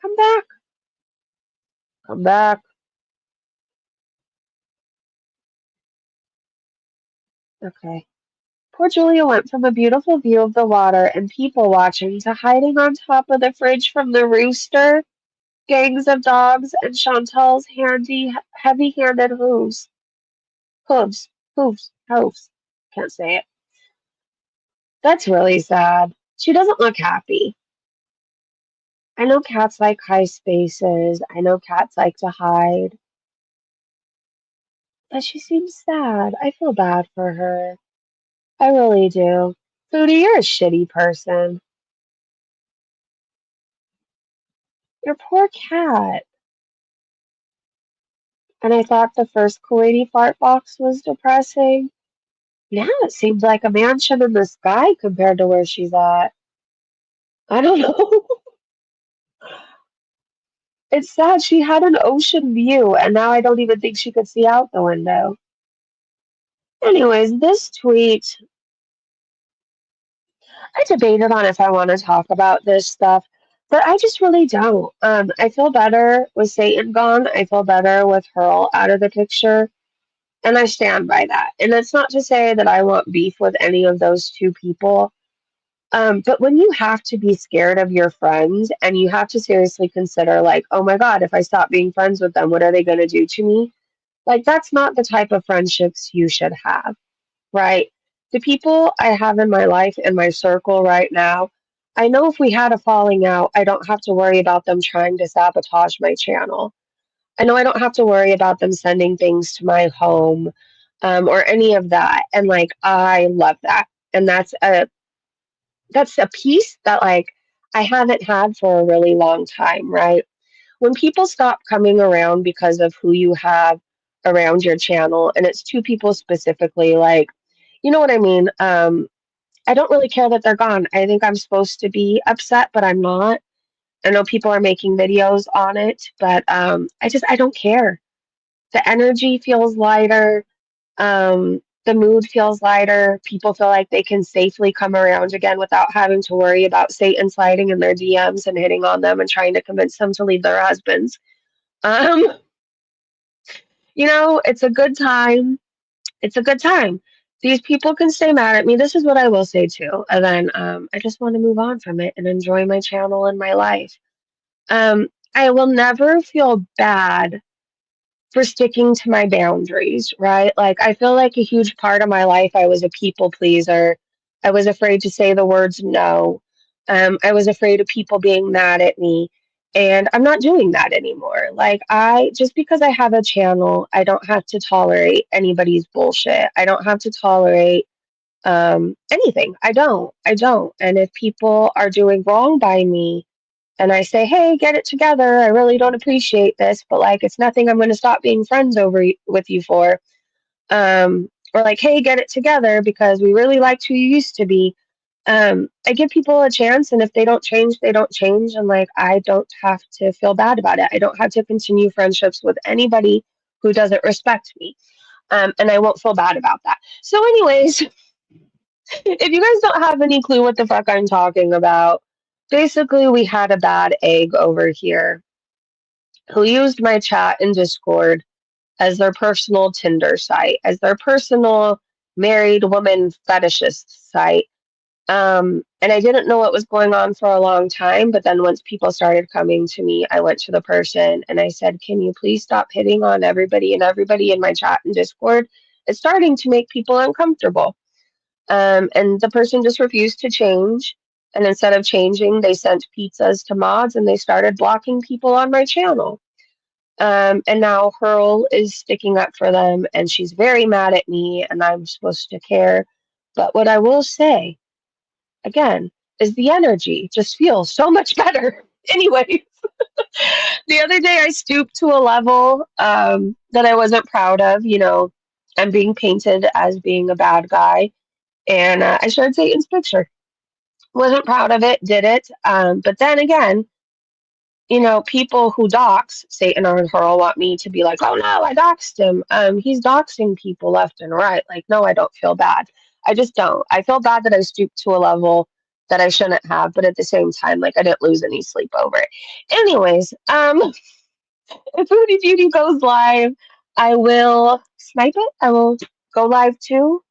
Come back. Come back. Okay. Poor Julia went from a beautiful view of the water and people watching to hiding on top of the fridge from the rooster, gangs of dogs, and Chantal's heavy-handed hooves. Hooves. Can't say it. That's really sad. She doesn't look happy. I know cats like high spaces. I know cats like to hide. But she seems sad. I feel bad for her. I really do. Foodie, you're a shitty person. Your poor cat. And I thought the first Kuwaiti fart box was depressing. Now it seems like a mansion in the sky compared to where she's at. I don't know. It's sad she had an ocean view, and now I don't even think she could see out the window. Anyways, this tweet, I debated on if I want to talk about this stuff, but I just really don't. I feel better with Satan gone. I feel better with Hurl out of the picture, and I stand by that. And it's not to say that I want beef with any of those two people. But when you have to be scared of your friends and you have to seriously consider, like, oh my God, if I stop being friends with them, what are they going to do to me? Like, that's not the type of friendships you should have, right? The people I have in my life, in my circle right now, I know if we had a falling out, I don't have to worry about them trying to sabotage my channel. I know I don't have to worry about them sending things to my home or any of that. And like, I love that. And that's a piece that like I haven't had for a really long time, right? When people stop coming around because of who you have around your channel, and it's two people specifically, like, you know what I mean? I don't really care that they're gone. I think I'm supposed to be upset, but I'm not. I know people are making videos on it, but I don't care. The energy feels lighter. The mood feels lighter. People feel like they can safely come around again without having to worry about Satan sliding in their DMs and hitting on them and trying to convince them to leave their husbands. Um, it's a good time. It's a good time. These people can stay mad at me. This is what I will say too. And then I just want to move on from it and enjoy my channel and my life. I will never feel bad for sticking to my boundaries, right? Like, I feel like a huge part of my life, I was a people pleaser. I was afraid to say the words no. I was afraid of people being mad at me. And I'm not doing that anymore. Like, just because I have a channel, I don't have to tolerate anybody's bullshit. I don't have to tolerate anything. I don't. I don't. And if people are doing wrong by me, and I say, hey, get it together. I really don't appreciate this, but like, it's nothing I'm going to stop being friends with you for. Or like, hey, get it together because we really liked who you used to be. I give people a chance, and if they don't change, they don't change. And like, I don't have to feel bad about it. I don't have to continue friendships with anybody who doesn't respect me. And I won't feel bad about that. So, anyways, if you guys don't have any clue what the fuck I'm talking about, basically, we had a bad egg over here who used my chat in Discord as their personal Tinder site, as their personal married woman fetishist site. And I didn't know what was going on for a long time, but then once people started coming to me, I went to the person and I said, can you please stop hitting on everybody and everybody in my chat in Discord? It's starting to make people uncomfortable. And the person just refused to change. And instead of changing, they sent pizzas to mods and they started blocking people on my channel. And now Hurl is sticking up for them and she's very mad at me and I'm supposed to care. But what I will say, again, is the energy just feels so much better. Anyway, the other day I stooped to a level that I wasn't proud of. I'm being painted as being a bad guy. And I shared Satan's picture. Wasn't proud of it, did it. But then again, people who dox Satan or Hurl want me to be like, oh no, I doxed him. He's doxing people left and right. Like, no, I don't feel bad. I just don't. I feel bad that I stooped to a level that I shouldn't have, but at the same time, like, I didn't lose any sleep over it. Anyways, if Foodie Beauty goes live, I will snipe it. I will go live too.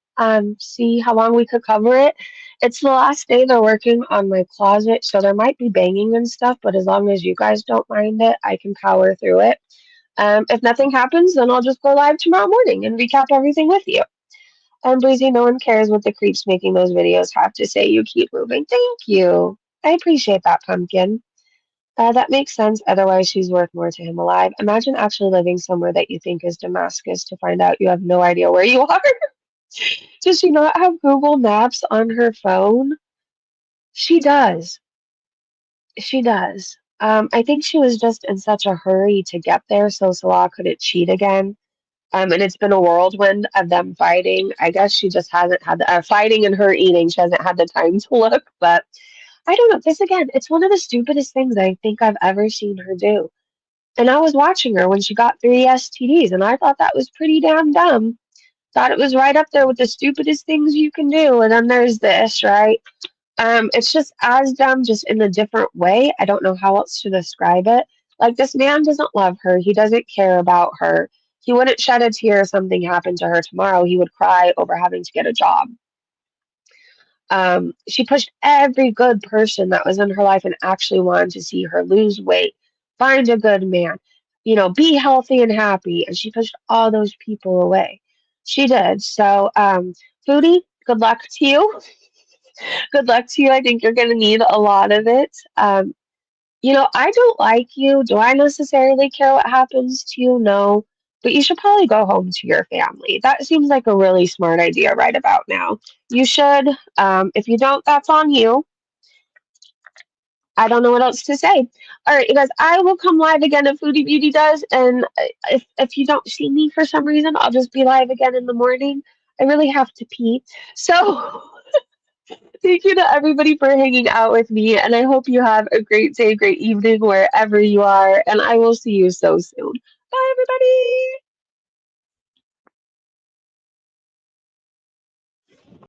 See how long we could cover it. It's the last day they're working on my closet, so there might be banging and stuff, but as long as you guys don't mind it, I can power through it. If nothing happens, then I'll just go live tomorrow morning and recap everything with you. Breezy, no one cares what the creeps making those videos have to say. You keep moving. Thank you. I appreciate that, Pumpkin. That makes sense. Otherwise, she's worth more to him alive. Imagine actually living somewhere that you think is Damascus to find out you have no idea where you are. Does she not have Google Maps on her phone? She does. She does. I think she was just in such a hurry to get there so Salah couldn't cheat again. And it's been a whirlwind of them fighting. I guess she just hasn't had the fighting and her eating. She hasn't had the time to look. But I don't know. This again, it's one of the stupidest things I think I've ever seen her do. And I was watching her when she got 3 STDs, and I thought that was pretty damn dumb. Thought it was right up there with the stupidest things you can do. And then there's this, right? It's just as dumb, just in a different way. I don't know how else to describe it. Like, this man doesn't love her. He doesn't care about her. He wouldn't shed a tear if something happened to her tomorrow. He would cry over having to get a job. She pushed every good person that was in her life and actually wanted to see her lose weight, find a good man, be healthy and happy. And she pushed all those people away. She did. So, Foodie, good luck to you. Good luck to you. I think you're going to need a lot of it. I don't like you. Do I necessarily care what happens to you? No. But you should probably go home to your family. That seems like a really smart idea right about now. You should. If you don't, that's on you. I don't know what else to say. All right, you guys, I will come live again if Foodie Beauty does. And if you don't see me for some reason, I'll just be live again in the morning. I really have to pee. So thank you to everybody for hanging out with me, and I hope you have a great day, great evening wherever you are, and I will see you so soon. Bye, everybody!